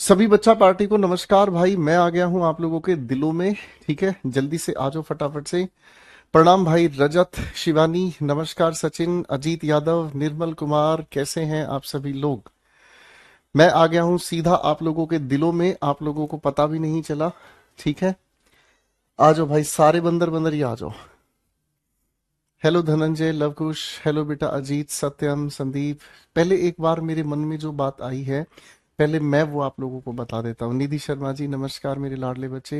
सभी बच्चा पार्टी को नमस्कार भाई। मैं आ गया हूं आप लोगों के दिलों में। ठीक है, जल्दी से आ जाओ फटाफट से। प्रणाम भाई रजत, शिवानी, नमस्कार सचिन, अजीत यादव, निर्मल कुमार, कैसे हैं आप सभी लोग। मैं आ गया हूं सीधा आप लोगों के दिलों में, आप लोगों को पता भी नहीं चला। ठीक है, आ जाओ भाई, सारे बंदर बंदर ही आ जाओ। हेलो धनंजय, लवकुश, हेलो बेटा अजीत, सत्यम, संदीप। पहले एक बार मेरे मन में जो बात आई है, पहले मैं वो आप लोगों को बता देता हूँ। निधि शर्मा जी नमस्कार मेरे लाडले बच्चे।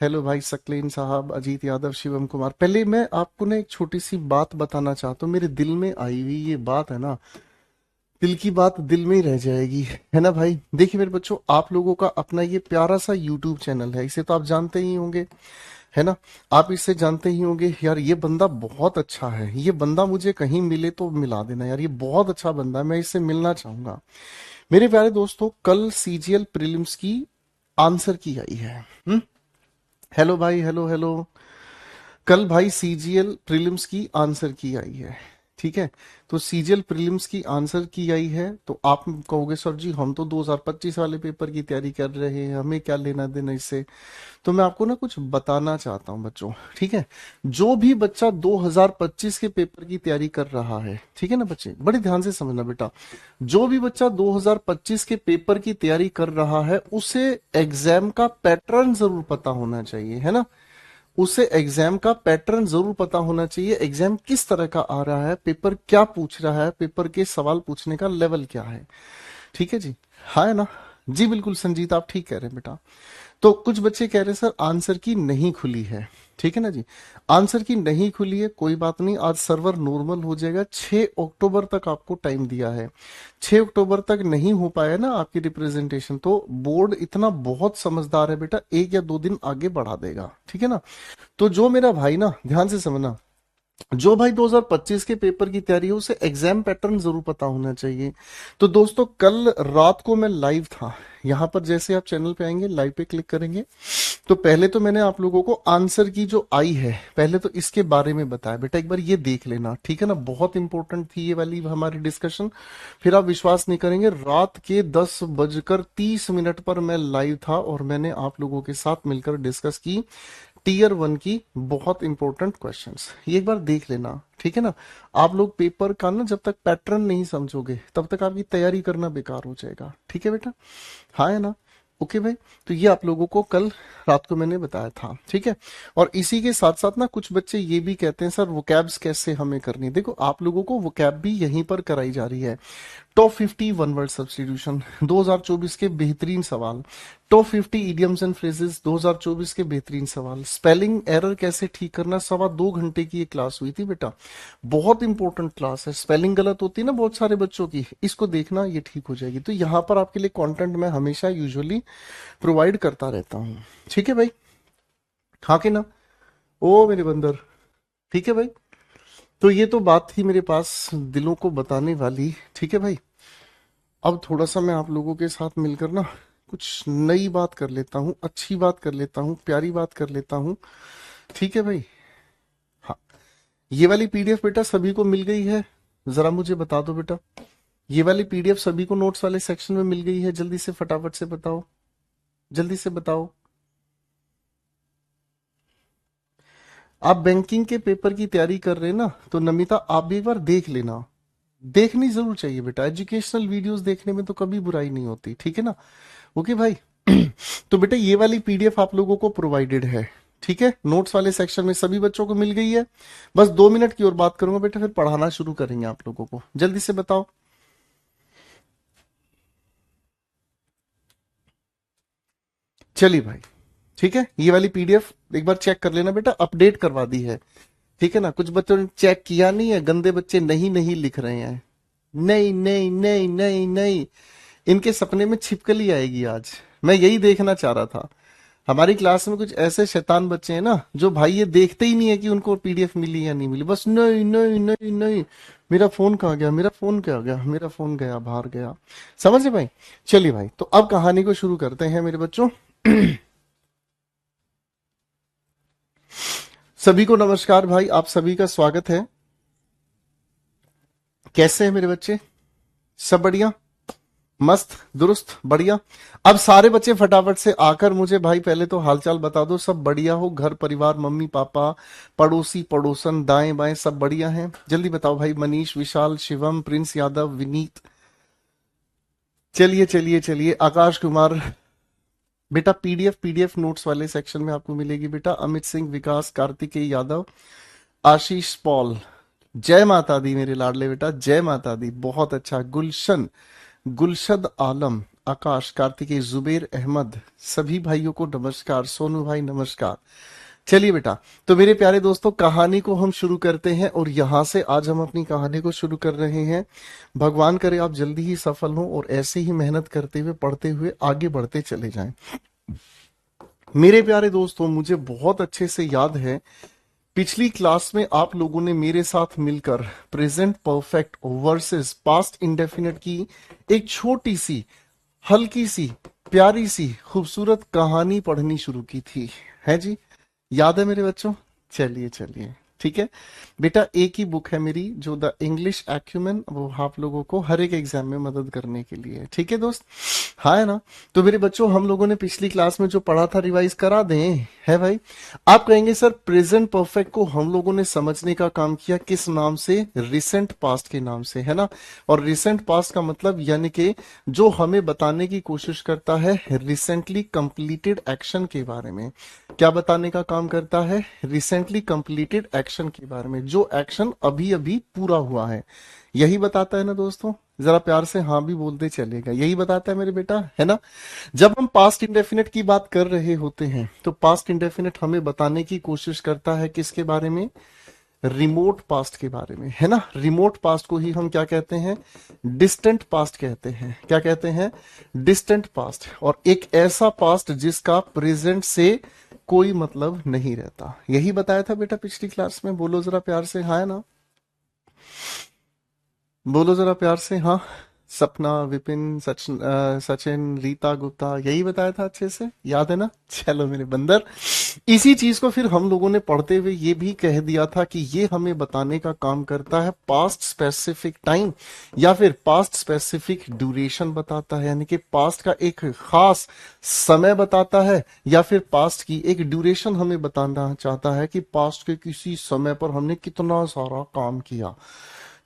हेलो भाई सकलेन साहब, अजीत यादव, शिवम कुमार। पहले मैं आपको ना एक छोटी सी बात बताना चाहता हूँ, मेरे दिल में आई हुई ये बात है ना, दिल की बात दिल में ही रह जाएगी, है ना भाई। देखिए मेरे बच्चों, आप लोगों का अपना ये प्यारा सा यूट्यूब चैनल है, इसे तो आप जानते ही होंगे, है ना। आप इससे जानते ही होंगे यार, ये बंदा बहुत अच्छा है, ये बंदा मुझे कहीं मिले तो मिला देना यार, ये बहुत अच्छा बंदा है, मैं इससे मिलना चाहूंगा। मेरे प्यारे दोस्तों, कल सीजीएल प्रीलिम्स की आंसर की आई है। हेलो भाई, हेलो हेलो। कल भाई सीजीएल प्रीलिम्स की आंसर की आई है। ठीक है, तो सीजीएल प्रीलिम्स की आंसर की आई है, तो आप कहोगे सर जी हम तो 2025 वाले पेपर की तैयारी कर रहे हैं, हमें क्या लेना देना इससे। तो मैं आपको ना कुछ बताना चाहता हूँ बच्चों। ठीक है, जो भी बच्चा 2025 के पेपर की तैयारी कर रहा है, ठीक है ना बच्चे, बड़े ध्यान से समझना बेटा। जो भी बच्चा 2025 के पेपर की तैयारी कर रहा है, उसे एग्जाम का पैटर्न जरूर पता होना चाहिए, है ना। उसे एग्जाम का पैटर्न जरूर पता होना चाहिए, एग्जाम किस तरह का आ रहा है, पेपर क्या पूछ रहा है, पेपर के सवाल पूछने का लेवल क्या है। ठीक है जी, हाँ है ना। जी बिल्कुल संजीत, आप ठीक कह रहे हैं बेटा। तो कुछ बच्चे कह रहे हैं सर आंसर की नहीं खुली है। ठीक है ना जी, आंसर की नहीं खुली है, कोई बात नहीं, आज सर्वर नॉर्मल हो जाएगा। 6 अक्टूबर तक आपको टाइम दिया है। 6 अक्टूबर तक नहीं हो पाया ना आपकी रिप्रेजेंटेशन, तो बोर्ड इतना बहुत समझदार है बेटा, 1 या 2 दिन आगे बढ़ा देगा। ठीक है ना। तो जो मेरा भाई ना, ध्यान से समझना, जो भाई 2025 के पेपर की तैयारी है, उसे एग्जाम पैटर्न जरूर पता होना चाहिए। तो दोस्तों कल रात को मैं लाइव था यहाँ पर, जैसे आप चैनल पे आएंगे लाइव पे क्लिक करेंगे, तो पहले तो मैंने आप लोगों को आंसर की जो आई है, पहले तो इसके बारे में बताया बेटा, एक बार ये देख लेना, ठीक है ना। बहुत इंपॉर्टेंट थी ये वाली हमारी डिस्कशन। फिर आप विश्वास नहीं करेंगे, रात के 10:30 पर मैं लाइव था और मैंने आप लोगों के साथ मिलकर डिस्कस की टीयर 1 की बहुत इंपॉर्टेंट क्वेश्चंस। ये एक बार देख लेना, ठीक है ना। आप लोग पेपर का ना जब तक पैटर्न नहीं समझोगे, तब तक आपकी तैयारी करना बेकार हो जाएगा। ठीक है बेटा, हाँ है ना। ओके भाई, तो ये आप लोगों को कल रात को मैंने बताया था। ठीक है, और इसी के साथ साथ ना कुछ बच्चे ये भी कहते हैं सर वोकैब्स कैसे हमें करनी है। देखो आप लोगों को वोकैब भी यहीं पर कराई जा रही है। टॉप 50 वन वर्ड सब्स्टिट्यूशन 2024 के बेहतरीन सवाल, टॉप 50 इडियम्स एंड फ्रेजेस 2024 के बेहतरीन सवाल, स्पेलिंग एरर कैसे ठीक करना, 2.25 घंटे की ये क्लास हुई थी बेटा। बहुत इंपॉर्टेंट क्लास है, स्पेलिंग गलत होती है ना बहुत सारे बच्चों की, इसको देखना ये ठीक हो जाएगी। तो यहाँ पर आपके लिए कंटेंट मैं हमेशा यूजुअली प्रोवाइड करता रहता हूँ। ठीक है भाई, हाँ कि ना। ओ मेरे बंदर, ठीक है भाई। तो ये तो बात थी मेरे पास दिलों को बताने वाली। ठीक है भाई, अब थोड़ा सा मैं आप लोगों के साथ मिलकर ना कुछ नई बात कर लेता हूँ, अच्छी बात कर लेता हूँ, प्यारी बात कर लेता हूँ। ठीक है भाई, हाँ। ये वाली पीडीएफ बेटा सभी को मिल गई है, जरा मुझे बता दो बेटा। ये वाली पीडीएफ सभी को नोट्स वाले सेक्शन में मिल गई है, जल्दी से फटाफट से बताओ, जल्दी से बताओ। आप बैंकिंग के पेपर की तैयारी कर रहे हैं ना, तो नमिता आप भी एक बार देख लेना। देखनी जरूर चाहिए बेटा, एजुकेशनल वीडियोस देखने में तो कभी बुराई नहीं होती, ठीक है ना। ओके भाई। तो बेटा ये वाली पीडीएफ आप लोगों को प्रोवाइडेड है, ठीक है, नोट्स वाले सेक्शन में सभी बच्चों को मिल गई है। बस 2 मिनट की और बात करूंगा बेटा, फिर पढ़ाना शुरू करेंगे आप लोगों को, जल्दी से बताओ। चलिए भाई, ठीक है, ये वाली पीडीएफ एक बार चेक कर लेना बेटा, अपडेट करवा दी है। ठीक है ना, कुछ बच्चों ने चेक किया नहीं है, गंदे बच्चे नहीं नहीं लिख रहे हैं। नहीं नहीं नहीं नहीं नहीं, इनके सपने में छिपकली आएगी आज। मैं यही देखना चाह रहा था। हमारी क्लास में कुछ ऐसे शैतान बच्चे हैं ना, जो भाई ये देखते ही नहीं है कि उनको पीडीएफ मिली या नहीं मिली, बस नहीं नहीं नहीं नहीं, मेरा फोन कहाँ गया, मेरा फोन क्या गया, मेरा फोन गया बाहर गया। समझ रहे भाई। चलिए भाई, तो अब कहानी को शुरू करते हैं मेरे बच्चों। सभी को नमस्कार भाई, आप सभी का स्वागत है। कैसे हैं मेरे बच्चे, सब बढ़िया। मस्त, दुरुस्त, बढ़िया। अब सारे बच्चे फटाफट से आकर मुझे भाई पहले तो हालचाल बता दो, सब बढ़िया हो, घर परिवार मम्मी पापा पड़ोसी पड़ोसन दाएं बाएं सब बढ़िया हैं? जल्दी बताओ भाई, मनीष, विशाल, शिवम, प्रिंस यादव, विनीत। चलिए चलिए चलिए, आकाश कुमार बेटा, पीडीएफ नोट्स वाले सेक्शन में आपको मिलेगी बेटा। अमित सिंह, विकास, कार्तिकेय यादव, आशीष पॉल, जय माता दी मेरे लाडले बेटा, जय माता दी, बहुत अच्छा। गुलशन, गुलशद आलम, आकाश, कार्तिकेय, जुबेर अहमद, सभी भाइयों को नमस्कार। सोनू भाई नमस्कार। चलिए बेटा, तो मेरे प्यारे दोस्तों, कहानी को हम शुरू करते हैं और यहां से आज हम अपनी कहानी को शुरू कर रहे हैं। भगवान करे आप जल्दी ही सफल हों और ऐसे ही मेहनत करते हुए पढ़ते हुए आगे बढ़ते चले जाएं। मेरे प्यारे दोस्तों, मुझे बहुत अच्छे से याद है, पिछली क्लास में आप लोगों ने मेरे साथ मिलकर present perfect versus past indefinite की एक छोटी सी, हल्की सी, प्यारी सी, खूबसूरत कहानी पढ़नी शुरू की थी, है जी? याद है मेरे बच्चों? चलिए चलिए, ठीक है बेटा। एक ही बुक है मेरी, जो द इंग्लिश एक्यूमेन, वो आप लोगों को हर एक एग्जाम में मदद करने के लिए है, ठीक है दोस्त? हाँ है ना? तो मेरे बच्चों, हम लोगों ने पिछली क्लास में जो पढ़ा था रिवाइज करा दें, है भाई? आप कहेंगे सर प्रेजेंट परफेक्ट को हम लोगों ने समझने का काम किया किस नाम से? रिसेंट पास्ट के नाम से, है ना? और रिसेंट पास्ट का मतलब यानी कि जो हमें बताने की कोशिश करता है रिसेंटली कंप्लीटेड एक्शन के बारे में। क्या बताने का काम करता है? रिसेंटली कंप्लीटेड एक्शन के बारे में, जो एक्शन अभी अभी पूरा हुआ है, यही बताता है ना दोस्तों? जरा प्यार से हाँ भी बोलते चलेगा, यही बताता है मेरे बेटा, है ना? जब हम पास्ट इंडेफिनिट की बात कर रहे होते हैं तो पास्ट इंडेफिनिट हमें बताने की कोशिश करता है किसके बारे में? रिमोट पास्ट के बारे में, है ना? रिमोट पास्ट को ही हम क्या कहते हैं? डिस्टेंट पास्ट कहते हैं। क्या कहते हैं? Distant past. और एक ऐसा पास्ट जिसका प्रेजेंट से कोई मतलब नहीं रहता, यही बताया था बेटा पिछली क्लास में। बोलो जरा प्यार से हाँ, है ना? बोलो जरा प्यार से हाँ। सपना, विपिन, सचिन, रीता गुप्ता, यही बताया था अच्छे से, याद है ना? चलो मेरे बंदर, इसी चीज को फिर हम लोगों ने पढ़ते हुए ये भी कह दिया था कि ये हमें बताने का काम करता है पास्ट स्पेसिफिक टाइम, या फिर पास्ट स्पेसिफिक ड्यूरेशन बताता है, यानी कि पास्ट का एक खास समय बताता है, या फिर पास्ट की एक ड्यूरेशन हमें बताना चाहता है कि पास्ट के किसी समय पर हमने कितना सारा काम किया।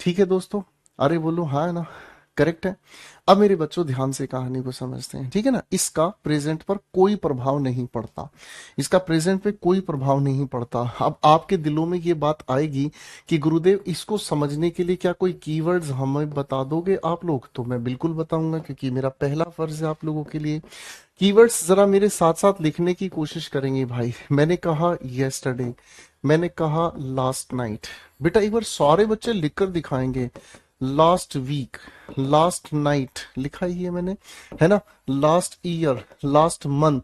ठीक है दोस्तों? अरे बोलो हाँ, है ना? करेक्ट है। अब मेरे बच्चों, ध्यान से कहानी को समझते हैं, ठीक है ना? इसका प्रेजेंट पर कोई प्रभाव नहीं पड़ता, इसका प्रेजेंट पे कोई प्रभाव नहीं पड़ता। अब आपके दिलों में ये बात आएगी कि गुरुदेव, इसको समझने के लिए क्या कोई कीवर्ड्स हमें बता दोगे आप लोग? तो मैं बिल्कुल बताऊंगा, क्योंकि मेरा पहला फर्ज है आप लोगों के लिए। कीवर्ड्स जरा मेरे साथ साथ लिखने की कोशिश करेंगे भाई। मैंने कहा यस्टरडे, मैंने कहा लास्ट नाइट। बेटा एक बार सारे बच्चे लिखकर दिखाएंगे। लास्ट वीक, लास्ट नाइट लिखा ही है मैंने, है ना? लास्ट ईयर, लास्ट मंथ,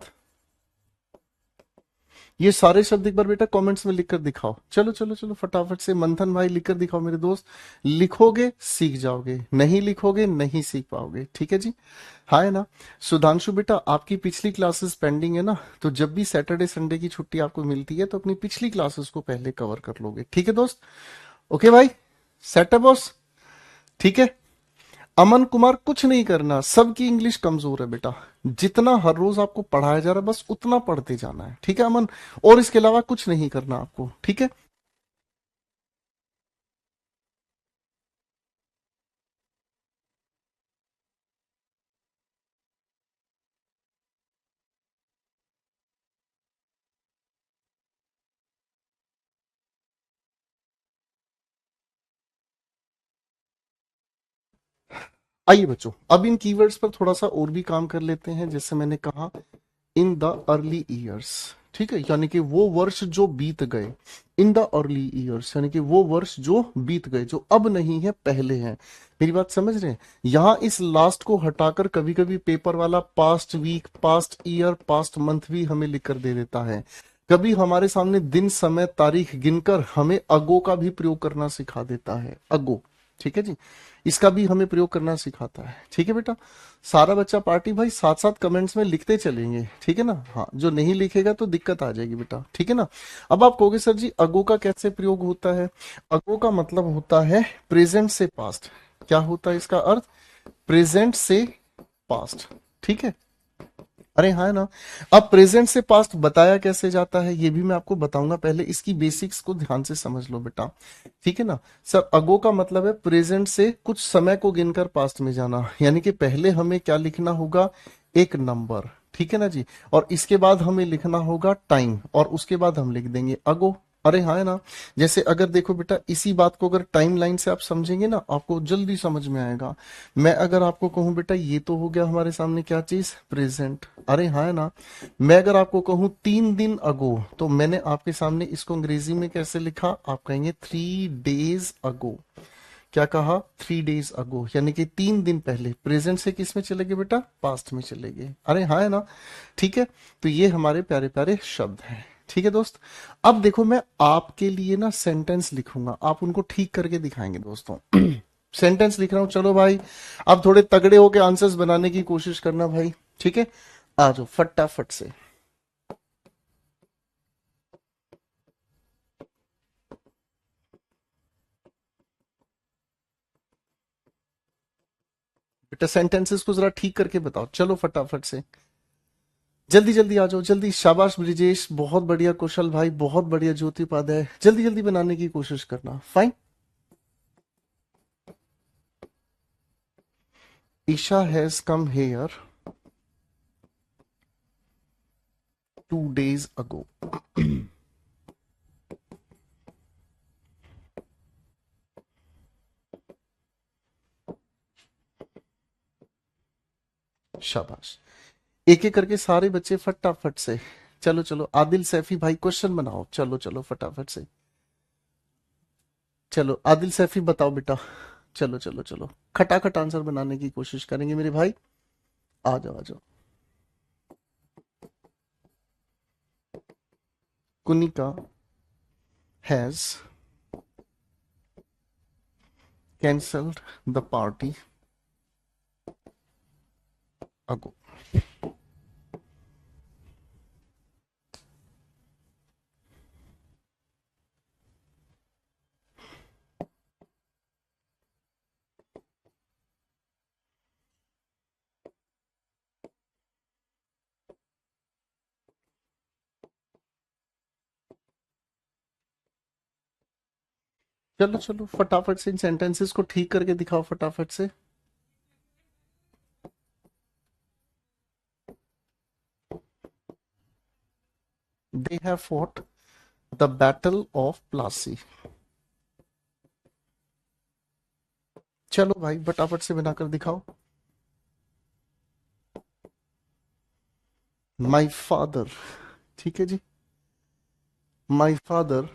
ये सारे शब्द एक बार बेटा कमेंट्स में लिखकर दिखाओ। चलो चलो चलो फटाफट से, मंथन भाई लिखकर दिखाओ मेरे दोस्त। लिखोगे सीख जाओगे, नहीं लिखोगे नहीं सीख पाओगे, ठीक है जी? हाँ है ना? सुधांशु बेटा, आपकी पिछली क्लासेस पेंडिंग है ना, तो जब भी सैटरडे संडे की छुट्टी आपको मिलती है तो अपनी पिछली क्लासेस को पहले कवर कर लोगे, ठीक है दोस्त? ओके भाई, सेट है बॉस? ठीक है। अमन कुमार, कुछ नहीं करना, सबकी इंग्लिश कमजोर है बेटा, जितना हर रोज आपको पढ़ाया जा रहा है बस उतना पढ़ते जाना है, ठीक है अमन? और इसके अलावा कुछ नहीं करना आपको, ठीक है? आइए बच्चों, अब इन कीवर्ड्स पर थोड़ा सा और भी काम कर लेते हैं। जैसे मैंने कहा, इन द अर्ली ईयर्स, ठीक है, यानी कि वो वर्ष जो बीत गए। इन द अर्ली ईयर्स यानी कि वो वर्ष जो बीत गए, जो अब नहीं है पहले हैं। मेरी बात समझ रहे हैं? यहां इस लास्ट को हटाकर कभी कभी पेपर वाला past week, past year, past month भी हमें लिखकर दे देता है। कभी हमारे सामने दिन, समय, तारीख गिनकर हमें अगो का भी प्रयोग करना सिखा देता है, अगो, ठीक है जी? इसका भी हमें प्रयोग करना सिखाता है, ठीक है बेटा? सारा बच्चा पार्टी भाई साथ साथ कमेंट्स में लिखते चलेंगे, ठीक है ना? हाँ, जो नहीं लिखेगा तो दिक्कत आ जाएगी बेटा, ठीक है ना? अब आप कहोगे सर जी अगो का कैसे प्रयोग होता है? अगो का मतलब होता है प्रेजेंट से पास्ट। क्या होता है इसका अर्थ? प्रेजेंट से पास्ट। ठीक है, अरे हाँ ना। अब प्रेजेंट से पास्ट बताया कैसे जाता है ये भी मैं आपको बताऊंगा, पहले इसकी बेसिक्स को ध्यान से समझ लो बेटा। ठीक है ना सर, अगो का मतलब है प्रेजेंट से कुछ समय को गिनकर पास्ट में जाना, यानी कि पहले हमें क्या लिखना होगा, एक नंबर। ठीक है ना जी, और इसके बाद हमें लिखना होगा टाइम, और उसके बाद हम लिख देंगे अगो। अरे हाँ है ना, जैसे अगर देखो बेटा इसी बात को अगर टाइम लाइन से आप समझेंगे ना आपको जल्दी समझ में आएगा। मैं अगर आपको कहूं बेटा ये तो हो गया हमारे सामने क्या चीज, प्रेजेंट। अरे हाँ है ना, मैं अगर आपको कहूं 3 दिन अगो, तो मैंने आपके सामने इसको अंग्रेजी में कैसे लिखा, आप कहेंगे 3 days अगो। क्या कहा, 3 days अगो, यानी कि 3 दिन पहले। प्रेजेंट से किस में चले गए बेटा, पास्ट में चले गए। अरे हाँ है ना, ठीक है। तो ये हमारे प्यारे प्यारे शब्द हैं। ठीक है दोस्त, अब देखो मैं आपके लिए ना सेंटेंस लिखूंगा, आप उनको ठीक करके दिखाएंगे दोस्तों। सेंटेंस लिख रहा हूं, चलो भाई अब थोड़े तगड़े होके आंसर्स बनाने की कोशिश करना भाई। ठीक है, आ जाओ फटाफट से। बेटा सेंटेंसेस को जरा ठीक करके बताओ, चलो फटाफट से, जल्दी जल्दी आ जाओ जल्दी। शाबाश ब्रिजेश, बहुत बढ़िया कुशल भाई, बहुत बढ़िया ज्योति उपाध्याय, जल्दी जल्दी बनाने की कोशिश करना। Fine. Isha has come here 2 days ago. शाबाश, एक एक करके सारे बच्चे फटाफट से। चलो चलो आदिल सैफी भाई क्वेश्चन बनाओ, चलो चलो फटाफट से। चलो आदिल सैफी बताओ बेटा, चलो चलो चलो, खटाखट आंसर बनाने की कोशिश करेंगे मेरे भाई। आ जाओ आ जाओ। Kunika has cancelled the party ago. चलो चलो फटाफट से इन सेंटेंसेस को ठीक करके दिखाओ फटाफट से। They have fought the battle of Plassey. चलो भाई फटाफट से बनाकर दिखाओ। माई फादर, ठीक है जी, my father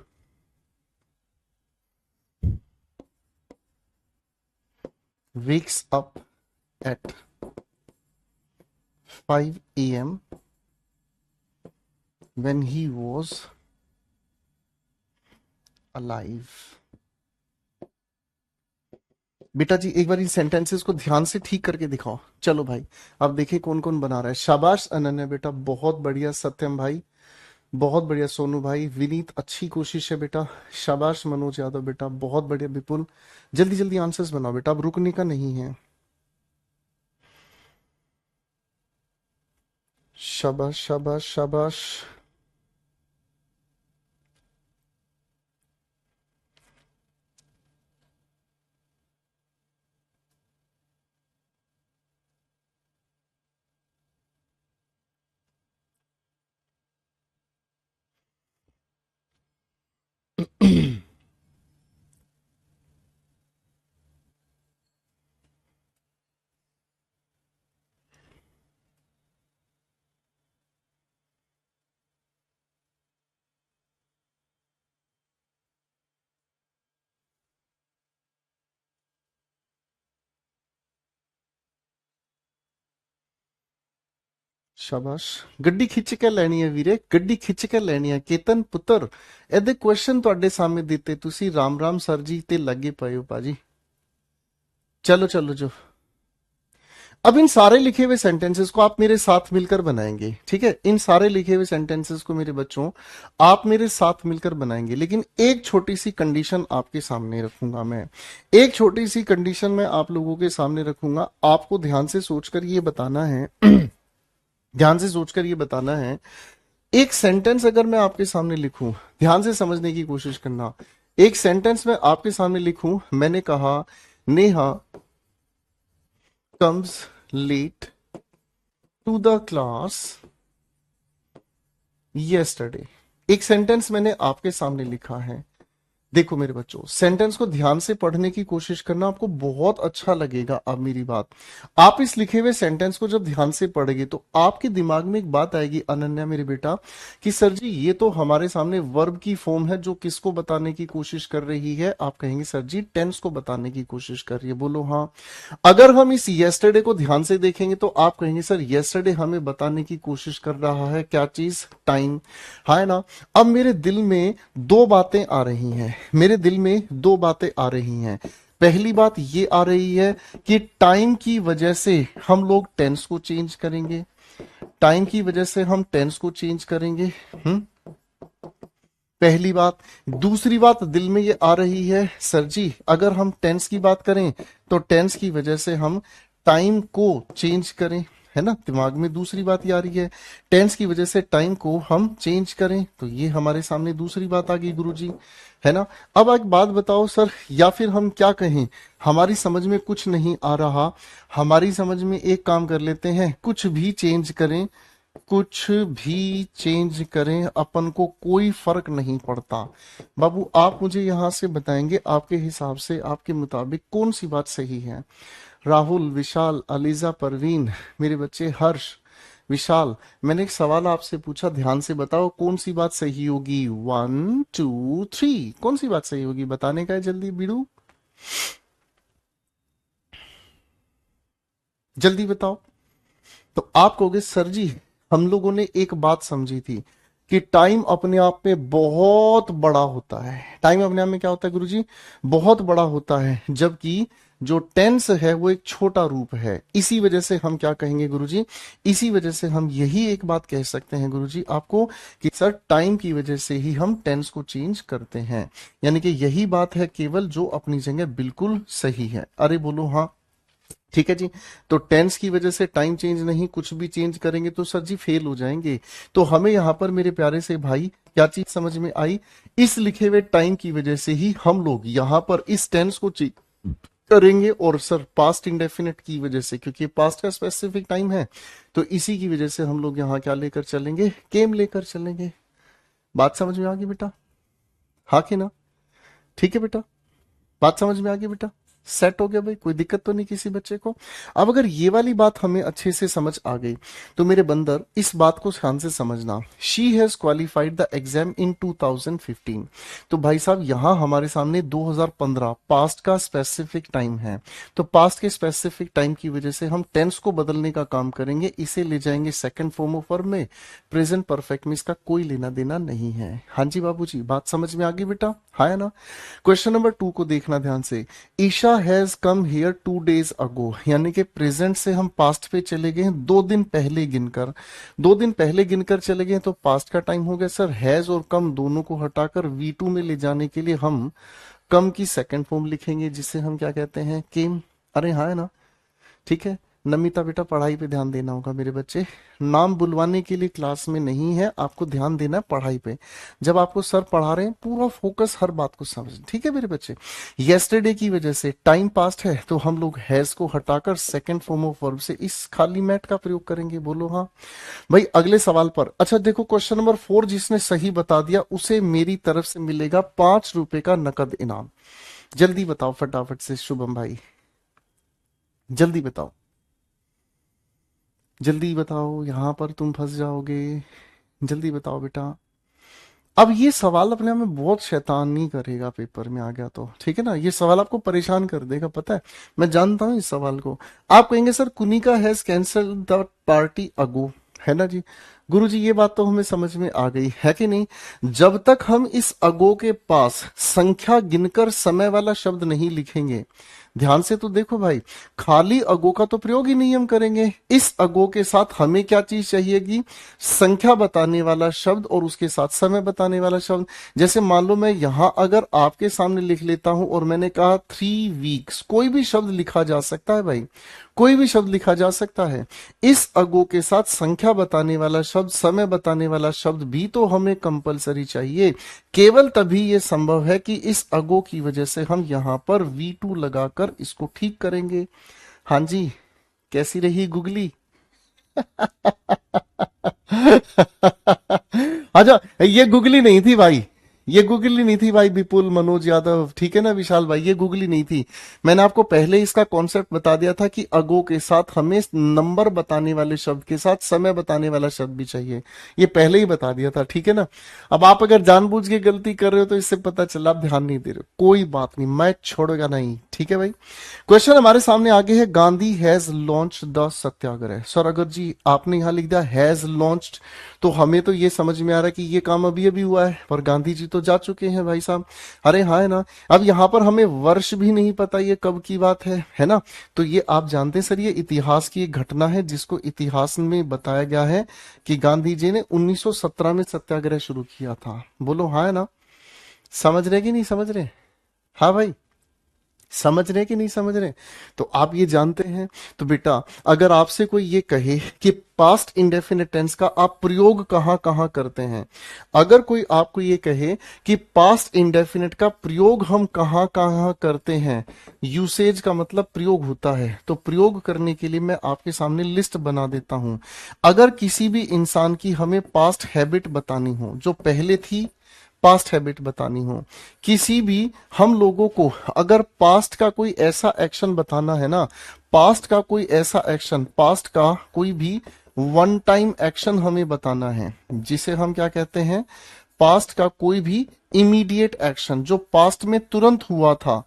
wakes up at 5 a.m. when he was alive। बेटा जी एक बार इन सेंटेंसेस को ध्यान से ठीक करके दिखाओ। चलो भाई, अब देखिए कौन कौन बना रहा है। शाबाश अनन्या बेटा, बहुत बढ़िया। सत्यम भाई बहुत बढ़िया। सोनू भाई, विनीत अच्छी कोशिश है बेटा। शाबाश मनोज यादव बेटा, बहुत बढ़िया। विपुल, जल्दी जल्दी आंसर्स बनाओ बेटा, अब रुकने का नहीं है। शाबाश शाबाश शाबाश। शाबाश। गड्डी खिंच के ਲੈਣੀ ਹੈ ਵੀਰੇ, ਗੱਡੀ ਖਿੱਚ ਕੇ ਲੈਣੀ ਹੈ। ਕੇਤਨ ਪੁੱਤਰ, ਇਹਦੇ ਕੁਐਸਚਨ ਤੁਹਾਡੇ ਸਾਹਮਣੇ ਦਿੱਤੇ, ਤੁਸੀਂ ਰਾਮ ਰਾਮ ਸਰ ਜੀ ਤੇ ਲੱਗੇ ਪਏ ਹੋ ਪਾਜੀ। ਚਲੋ ਚਲੋ ਜੋ, अब इन सारे लिखे हुए सेंटेंसेस को आप मेरे साथ मिलकर बनाएंगे, ठीक है, इन सारे लिखे हुए सेंटेंसेस को मेरे बच्चों आप मेरे साथ मिलकर बनाएंगे, लेकिन एक छोटी सी कंडीशन आपके सामने रखूंगा मैं। एक छोटी सी कंडीशन मैं आप लोगों के सामने रखूंगा, आपको ध्यान से सोचकर ये बताना है ध्यान से सोचकर ये बताना है। एक सेंटेंस अगर मैं आपके सामने लिखूं, ध्यान से समझने की कोशिश करना। एक सेंटेंस में आपके सामने लिखूं, मैंने कहा Neha comes late to the class yesterday। एक सेंटेंस मैंने आपके सामने लिखा है। देखो मेरे बच्चों, सेंटेंस को ध्यान से पढ़ने की कोशिश करना, आपको बहुत अच्छा लगेगा। अब मेरी बात, आप इस लिखे हुए सेंटेंस को जब ध्यान से पढ़ेंगे तो आपके दिमाग में एक बात आएगी अनन्या मेरे बेटा, कि सर जी ये तो हमारे सामने वर्ब की फॉर्म है जो किसको बताने की कोशिश कर रही है। आप कहेंगे सर जी टेंस को बताने की कोशिश कर रही है। बोलो हाँ। अगर हम इस येस्टरडे को ध्यान से देखेंगे तो आप कहेंगे सर येस्टरडे हमें बताने की कोशिश कर रहा है क्या चीज, टाइम, है ना। अब मेरे दिल में दो बातें आ रही हैं, मेरे दिल में दो बातें आ रही हैं। पहली बात ये आ रही है कि टाइम की वजह से हम लोग टेंस को चेंज करेंगे, टाइम की वजह से हम टेंस को चेंज करेंगे। पहली बात। दूसरी बात दिल में ये आ रही है, सर जी अगर हम टेंस की बात करें तो टेंस की वजह से हम टाइम को चेंज करें, है ना। दिमाग में दूसरी बात ये आ रही है, टेंस की वजह से टाइम को हम चेंज करें, तो ये हमारे सामने दूसरी बात आ गई गुरुजी, है ना। अब एक बात बताओ सर, या फिर हम क्या कहें, हमारी समझ में कुछ नहीं आ रहा, हमारी समझ में एक काम कर लेते हैं, कुछ भी चेंज करें, कुछ भी चेंज करें अपन को कोई फर्क नहीं पड़ता। बाबू आप मुझे यहां से बताएंगे आपके हिसाब से, आपके मुताबिक कौन सी बात सही है। राहुल, विशाल, अलीजा, परवीन, मेरे बच्चे हर्ष, विशाल, मैंने एक सवाल आपसे पूछा, ध्यान से बताओ कौन सी बात सही होगी। 1 2 3, कौन सी बात सही होगी बताने का है, जल्दी बीड़ू, जल्दी बताओ। तो आप कहोगे सर जी हम लोगों ने एक बात समझी थी कि टाइम अपने आप में बहुत बड़ा होता है। टाइम अपने आप में क्या होता है गुरुजी, बहुत बड़ा होता है, जबकि जो टेंस है वो एक छोटा रूप है। इसी वजह से हम क्या कहेंगे गुरुजी, इसी वजह से हम यही एक बात कह सकते हैं गुरुजी आपको कि सर टाइम की वजह से ही हम टेंस को चेंज करते हैं, यानी कि यही बात है केवल जो अपनी जगह बिल्कुल सही है। अरे बोलो हाँ, ठीक है जी। तो टेंस की वजह से टाइम चेंज नहीं, कुछ भी चेंज करेंगे तो सर जी फेल हो जाएंगे। तो हमें यहाँ पर मेरे प्यारे से भाई क्या चीज समझ में आई, इस लिखे हुए टाइम की वजह से ही हम लोग यहाँ पर इस टेंस को चेंज करेंगे, और सर पास्ट इंडेफिनिट की वजह से, क्योंकि पास्ट का स्पेसिफिक टाइम है, तो इसी की वजह से हम लोग यहाँ क्या लेकर चलेंगे, केम लेकर चलेंगे। बात समझ में आ गई बेटा, हाँ कि ना, ठीक है बेटा, बात समझ में आ गई बेटा, सेट हो गया भाई, कोई दिक्कत तो नहीं किसी बच्चे को। अब अगर ये वाली बात हमें अच्छे से समझ आ गई तो मेरे बंदर इस बात को ध्यान से समझना, she has qualified the exam in 2015। तो भाई साहब यहाँ हमारे सामने 2015 पास्ट का स्पेसिफिक टाइम है, तो पास्ट के स्पेसिफिक टाइम की वजह से हम टेंस को बदलने का काम करेंगे, इसे ले जाएंगे सेकंड फॉर्म ऑफ वर्ब में, प्रेजेंट परफेक्ट में इसका कोई लेना देना नहीं है। हाँ जी बाबूजी, बात समझ में आ गई बेटा, हाँ ना। क्वेश्चन नंबर 2 को देखना ध्यान से, Isha has come here 2 days ago, यानी कि प्रेजेंट से हम पास्ट पे चले गए 2 दिन पहले गिनकर, 2 दिन पहले गिनकर चले गए तो पास्ट का टाइम हो गया। सर हैज और कम दोनों को हटाकर V2 में ले जाने के लिए हम कम की सेकंड फॉर्म लिखेंगे, जिसे हम क्या कहते हैं, केम। अरे हाँ है ना, ठीक है। नमिता बेटा पढ़ाई पे ध्यान देना होगा मेरे बच्चे, नाम बुलवाने के लिए क्लास में नहीं है, आपको ध्यान देना है पढ़ाई पे। जब आपको सर पढ़ा रहे हैं पूरा फोकस हर बात को समझ, ठीक है मेरे बच्चे। येस्टरडे की वजह से टाइम पास्ट है तो हम लोग हैज को हटाकर सेकंड फॉर्म ऑफ वर्ब से इस खाली मैट का प्रयोग करेंगे। बोलो हाँ भाई। अगले सवाल पर, अच्छा देखो क्वेश्चन नंबर 4 जिसने सही बता दिया उसे मेरी तरफ से मिलेगा 5 रुपए का नकद इनाम। जल्दी बताओ फटाफट से शुभम भाई, जल्दी बताओ, जल्दी बताओ, यहां पर तुम फंस जाओगे, जल्दी बताओ बेटा। अब ये सवाल अपने आप में बहुत शैतानी करेगा, पेपर में आ गया तो ठीक है ना, ये सवाल आपको परेशान कर देगा, पता है, मैं जानता हूं इस सवाल को। आप कहेंगे sir Kunika has cancel the party ago, है ना जी। गुरु जी ये बात तो हमें समझ में आ गई है कि नहीं, जब तक हम इस अगो के पास संख्या गिनकर समय वाला शब्द नहीं लिखेंगे, ध्यान से तो देखो भाई, खाली अगो का तो प्रयोग ही नहीं हम करेंगे। इस अगो के साथ हमें क्या चीज चाहिएगी? संख्या बताने वाला शब्द और उसके साथ समय बताने वाला शब्द। जैसे मान लो मैं यहां अगर आपके सामने लिख लेता हूं और मैंने कहा 3 वीक्स, कोई भी शब्द लिखा जा सकता है भाई, कोई भी शब्द लिखा जा सकता है। इस अगो के साथ संख्या बताने वाला शब्द, समय बताने वाला शब्द भी तो हमें कंपलसरी चाहिए। केवल तभी ये संभव है कि इस अगो की वजह से हम यहां पर V2 लगाकर इसको ठीक करेंगे। हाँ जी, कैसी रही गुगली? अच्छा, ये गुगली नहीं थी भाई, ये गुगली नहीं थी भाई, विपुल मनोज यादव, ठीक है ना विशाल भाई, ये गुगली नहीं थी। मैंने आपको पहले इसका कॉन्सेप्ट बता दिया था कि अगो के साथ हमें नंबर बताने वाले शब्द के साथ समय बताने वाला शब्द भी चाहिए। ये पहले ही बता दिया था, ठीक है ना। अब आप अगर जानबूझ के गलती कर रहे हो तो इससे पता चला आप ध्यान नहीं दे रहे हो, कोई बात नहीं, मैं छोड़ूंगा नहीं, ठीक है भाई। क्वेश्चन हमारे सामने आगे है, Gandhi has launch the Satyagraha. Sir अगर जी आपने यहां लिख दिया हैज लॉन्च्ड, तो हमें तो ये समझ में आ रहा है कि ये काम अभी अभी हुआ है, पर गांधी जी तो जा चुके हैं भाई साहब। अरे हाँ, है ना। अब यहाँ पर हमें वर्ष भी नहीं पता ये कब की बात है ना। तो ये आप जानते हैं सर, ये इतिहास की एक घटना है जिसको इतिहास में बताया गया है कि गांधी जी ने 1917 में सत्याग्रह शुरू किया था। बोलो हाँ, है ना। समझ रहे कि नहीं समझ रहे? हाँ भाई, समझ रहे कि नहीं समझ रहे? तो आप ये जानते हैं। तो बेटा, अगर आपसे कोई ये कहे कि पास्ट इंडेफिनिट टेंस का आप प्रयोग कहां कहां करते हैं, अगर कोई आपको ये कहे कि पास्ट इंडेफिनिट का प्रयोग हम कहां कहां करते हैं, यूसेज का मतलब प्रयोग होता है, तो प्रयोग करने के लिए मैं आपके सामने लिस्ट बना देता हूं। अगर किसी भी इंसान की हमें पास्ट हैबिट बतानी हो जो पहले थी, पास्ट हैबिट बतानी हो किसी भी, हम लोगों को अगर पास्ट का कोई ऐसा एक्शन बताना है ना, पास्ट का कोई ऐसा एक्शन, पास्ट का कोई भी वन टाइम एक्शन हमें बताना है, जिसे हम क्या कहते हैं, पास्ट का कोई भी इमीडिएट एक्शन जो पास्ट में तुरंत हुआ था।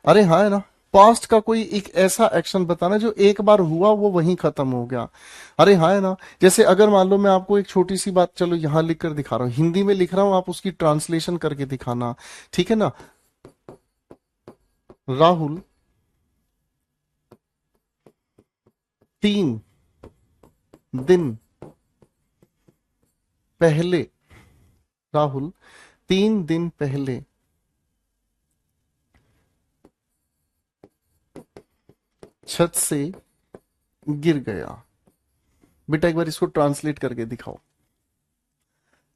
अरे हाँ, है ना। पास्ट का कोई एक ऐसा एक्शन बताना जो एक बार हुआ वो वहीं खत्म हो गया। अरे हाँ, है ना। जैसे अगर मान लो मैं आपको एक छोटी सी बात, चलो यहां लिख कर दिखा रहा हूं, हिंदी में लिख रहा हूं, आप उसकी ट्रांसलेशन करके दिखाना, ठीक है ना। राहुल 3 दिन पहले, राहुल 3 दिन पहले छत से गिर गया। बेटा एक बार इसको ट्रांसलेट करके दिखाओ।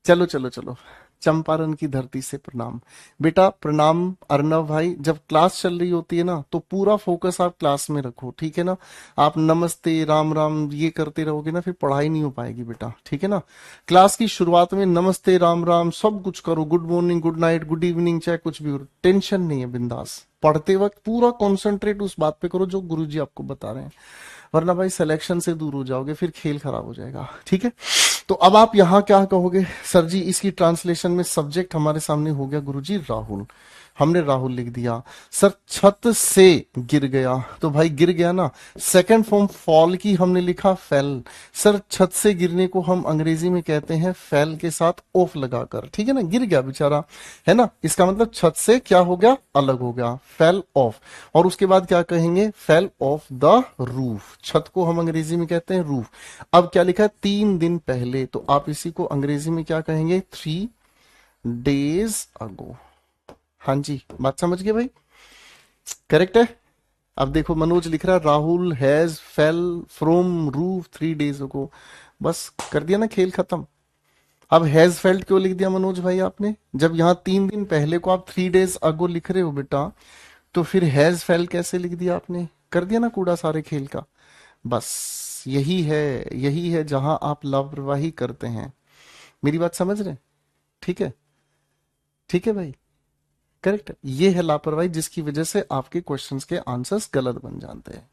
चलो चलो चलो, चंपारण की धरती से प्रणाम। बेटा प्रणाम अर्णव भाई, जब क्लास चल रही होती है ना तो पूरा फोकस आप क्लास में रखो, ठीक है ना। आप नमस्ते राम राम ये करते रहोगे ना, फिर पढ़ाई नहीं हो पाएगी बेटा, ठीक है ना। क्लास की शुरुआत में नमस्ते राम राम सब कुछ करो, good morning good night good evening चाहे कुछ भी हो, टेंशन नहीं है, बिंदास। पढ़ते वक्त पूरा कॉन्सेंट्रेट उस बात पे करो जो गुरुजी आपको बता रहे हैं, वरना भाई सिलेक्शन से दूर हो जाओगे, फिर खेल खराब हो जाएगा, ठीक है। तो अब आप यहां क्या कहोगे, सर जी इसकी ट्रांसलेशन में सब्जेक्ट हमारे सामने हो गया गुरुजी राहुल, हमने राहुल लिख दिया। सर छत से गिर गया, तो भाई गिर गया ना, सेकंड फॉर्म फॉल की हमने लिखा फेल। सर छत से गिरने को हम अंग्रेजी में कहते हैं फेल के साथ ऑफ लगाकर, ठीक है ना, गिर गया बेचारा, है ना। इसका मतलब छत से क्या हो गया, अलग हो गया, फेल ऑफ। और उसके बाद क्या कहेंगे, फेल ऑफ द रूफ, छत को हम अंग्रेजी में कहते हैं रूफ। अब क्या लिखा है, 3 दिन पहले, तो आप इसी को अंग्रेजी में क्या कहेंगे, 3 days ago। हाँ जी, बात समझ गए भाई, करेक्ट है। अब देखो मनोज लिख रहा है Rahul has fell from roof 3 days ago। बस कर दिया ना, खेल खत्म। अब हैज फेल्ट क्यों लिख दिया मनोज भाई आपने, जब यहाँ 3 दिन पहले को आप 3 days ago लिख रहे हो बेटा, तो फिर हैज फेल कैसे लिख दिया आपने, कर दिया ना कूड़ा सारे खेल का। बस यही है, यही है जहां आप लापरवाही करते हैं। मेरी बात समझ रहे हैं? ठीक है, ठीक है भाई, करेक्ट। ये है लापरवाही जिसकी वजह से आपके क्वेश्चंस के आंसर्स गलत बन जाते हैं।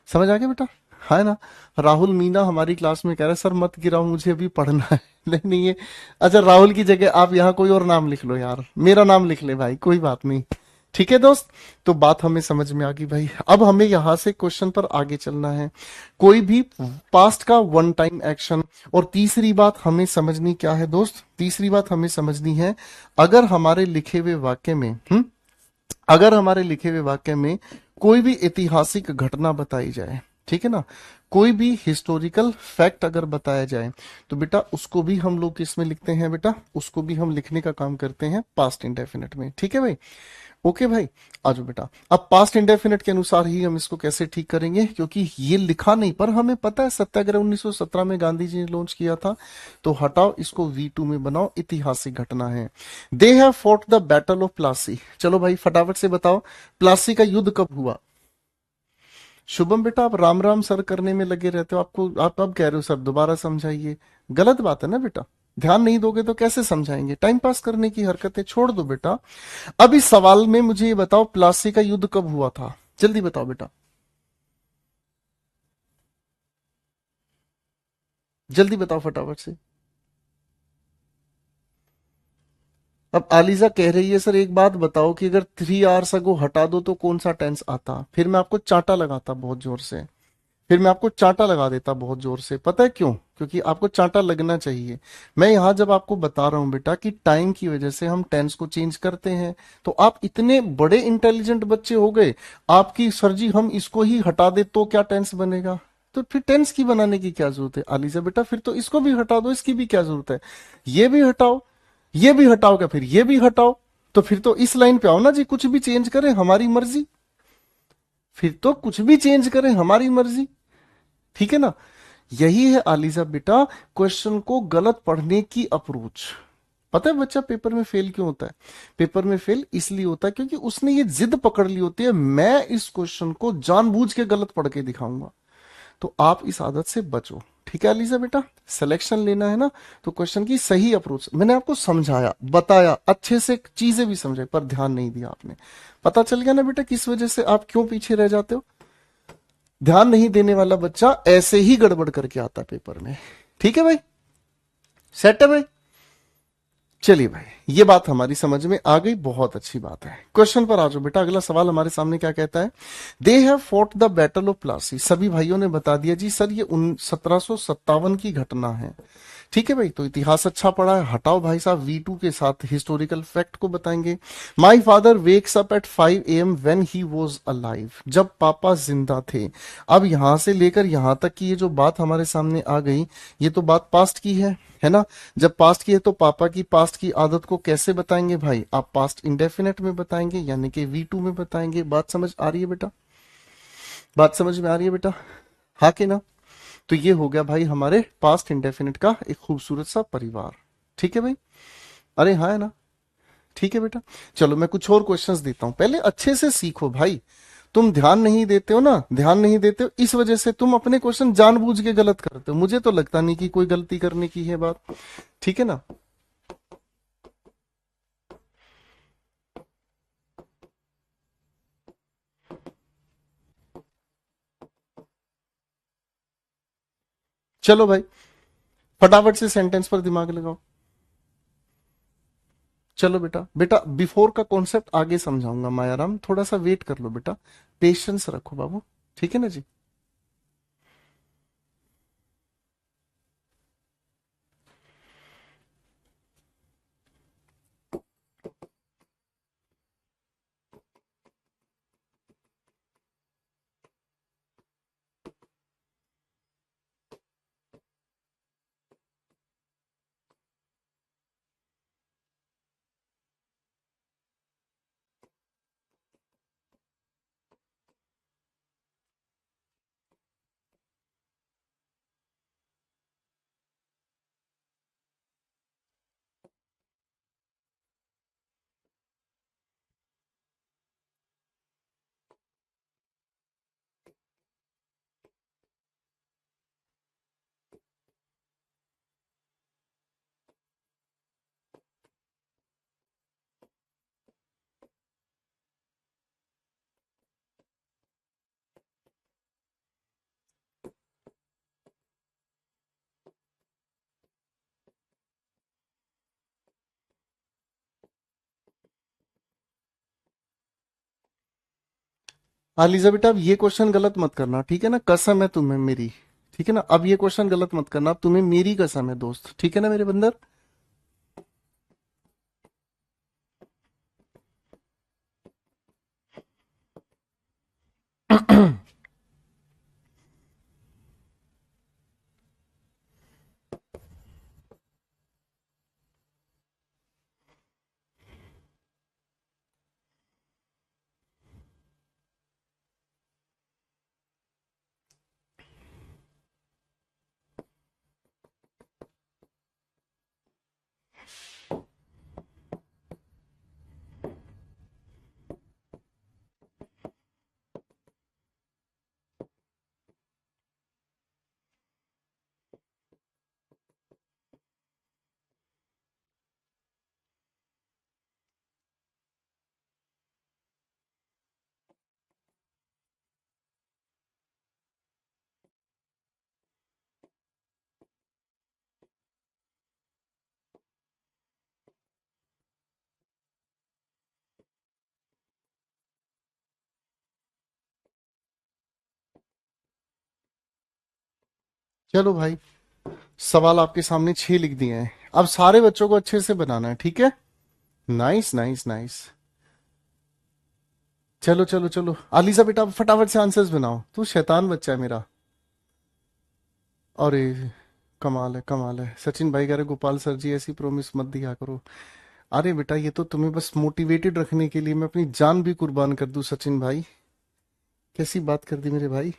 समझ आ गया बेटा, है ना। राहुल मीना हमारी क्लास में कह रहे हैं सर मत गिराओ मुझे अभी पढ़ना है। नहीं नहीं, ये अच्छा, राहुल की जगह आप यहाँ कोई और नाम लिख लो यार, मेरा नाम लिख ले भाई, कोई बात नहीं, ठीक है दोस्त। तो बात हमें समझ में आ गई भाई। अब हमें यहां से क्वेश्चन पर आगे चलना है, कोई भी पास्ट का वन टाइम एक्शन। और तीसरी बात हमें समझनी क्या है दोस्त, तीसरी बात हमें समझनी है, अगर हमारे लिखे हुए वाक्य में अगर हमारे लिखे हुए वाक्य में कोई भी ऐतिहासिक घटना बताई जाए, ठीक है ना, कोई भी हिस्टोरिकल फैक्ट अगर बताया जाए, तो बेटा उसको भी हम लोग किसमें लिखते हैं बेटा, उसको भी हम लिखने का काम करते हैं पास्ट इंडेफिनिट में। ठीक है भाई, ओके भाई, आ जाओ बेटा। अब पास्ट इंडेफिनिट के अनुसार ही हम इसको कैसे ठीक करेंगे, क्योंकि ये लिखा नहीं पर हमें पता है सत्याग्रह 1917 में गांधी जी ने लॉन्च किया था। तो हटाओ इसको V2 में बनाओ, ऐतिहासिक घटना है। They have fought the battle of Plassey. चलो भाई फटाफट से बताओ, प्लासी का युद्ध कब हुआ। शुभम बेटा आप राम राम सर करने में लगे रहते हो, आपको आप अब कह रहे हो सर दोबारा समझाइए, गलत बात है ना बेटा। ध्यान नहीं दोगे तो कैसे समझाएंगे, टाइम पास करने की हरकतें छोड़ दो बेटा। अब इस सवाल में मुझे ये बताओ, प्लासी का युद्ध कब हुआ था, जल्दी बताओ बेटा, जल्दी बताओ फटाफट से। अब आलिजा कह रही है सर एक बात बताओ कि अगर 3 आवर्स अगो हटा दो तो कौन सा टेंस आता, फिर मैं आपको चांटा लगाता बहुत जोर से, फिर मैं आपको चांटा लगा देता बहुत जोर से। पता है क्यों, क्योंकि आपको चांटा लगना चाहिए। मैं यहां जब आपको बता रहा हूं बेटा कि टाइम की वजह से हम टेंस को चेंज करते हैं, तो आप इतने बड़े इंटेलिजेंट बच्चे हो गए, आपकी सर जी हम इसको ही हटा दे तो क्या टेंस बनेगा, तो फिर टेंस की बनाने की क्या जरूरत है आलिजा बेटा, फिर तो इसको भी हटा दो, इसकी भी क्या जरूरत है, ये भी हटाओ, ये भी हटाओ, क्या फिर ये भी हटाओ, तो फिर तो इस लाइन पे आओ ना जी, कुछ भी चेंज करें हमारी मर्जी, फिर तो कुछ भी चेंज करें हमारी मर्जी। ठीक है ना, यही है आलिजा बेटा क्वेश्चन को गलत पढ़ने की अप्रोच। पता है बच्चा पेपर में फेल क्यों होता है, पेपर में फेल इसलिए होता है क्योंकि उसने ये जिद पकड़ ली होती है, मैं इस क्वेश्चन को जानबूझ के गलत पढ़ के दिखाऊंगा। तो आप इस आदत से बचो। ठीक है अलीजा बेटा, सिलेक्शन लेना है ना, तो क्वेश्चन की सही अप्रोच मैंने आपको समझाया, बताया अच्छे से, चीजें भी समझाई, पर ध्यान नहीं दिया आपने। पता चल गया ना बेटा किस वजह से आप क्यों पीछे रह जाते हो। ध्यान नहीं देने वाला बच्चा ऐसे ही गड़बड़ करके आता है पेपर में। ठीक है भाई, सेट है भाई। चलिए भाई, ये बात हमारी समझ में आ गई, बहुत अच्छी बात है। क्वेश्चन पर आ जाओ बेटा, अगला सवाल हमारे सामने क्या कहता है। They have fought the battle of Plassey. सभी भाइयों ने बता दिया जी सर ये 1757 की घटना है। ठीक है भाई, तो इतिहास अच्छा पढ़ा है, हटाओ भाई साहब V2 के साथ हिस्टोरिकल फैक्ट को बताएंगे। My father wakes up at 5 AM when he was alive. जब पापा जिंदा थे। अब यहां से लेकर यहां तक की ये जो बात हमारे सामने आ गई, ये तो बात पास्ट की है ना। जब पास्ट की है तो पापा की पास्ट की आदत को कैसे बताएंगे भाई, आप पास्ट इंडेफिनेट में बताएंगे, यानी कि V2 में बताएंगे। बात समझ आ रही है बेटा, बात समझ में आ रही है बेटा, हाँ कि ना। तो ये हो गया भाई हमारे पास्ट इंडेफिनिट का एक खूबसूरत सा परिवार। ठीक है भाई, अरे हाँ है ना, ठीक है बेटा। चलो मैं कुछ और क्वेश्चंस देता हूं, पहले अच्छे से सीखो भाई। तुम ध्यान नहीं देते हो ना, ध्यान नहीं देते हो, इस वजह से तुम अपने क्वेश्चन जानबूझ के गलत करते हो। मुझे तो लगता नहीं कि कोई गलती करने की है बात। ठीक है ना, चलो भाई फटाफट से सेंटेंस पर दिमाग लगाओ। चलो बेटा, बेटा बिफोर का कॉन्सेप्ट आगे समझाऊंगा मायाराम, थोड़ा सा वेट कर लो बेटा, पेशेंस रखो बाबू। ठीक है ना जी। लीजा बेटा अब ये क्वेश्चन गलत मत करना, ठीक है ना, कसम है तुम्हें मेरी। ठीक है ना, अब ये क्वेश्चन गलत मत करना, अब तुम्हें मेरी कसम है दोस्त, ठीक है ना मेरे बंदर। चलो भाई, सवाल आपके सामने 6 लिख दिए हैं। अब सारे बच्चों को अच्छे से बनाना है, ठीक है? Nice nice nice. चलो चलो चलो, आलिजा बेटा फटाफट से आंसर्स बनाओ, तू शैतान बच्चा है मेरा। अरे कमाल है कमाल है। सचिन भाई कह रहे गोपाल सर जी ऐसी प्रॉमिस मत दिया करो। अरे बेटा ये तो तुम्हें बस मोटिवेटेड रखने के लिए मैं अपनी जान भी कुर्बान कर दूं सचिन भाई। कैसी बात कर दी मेरे भाई।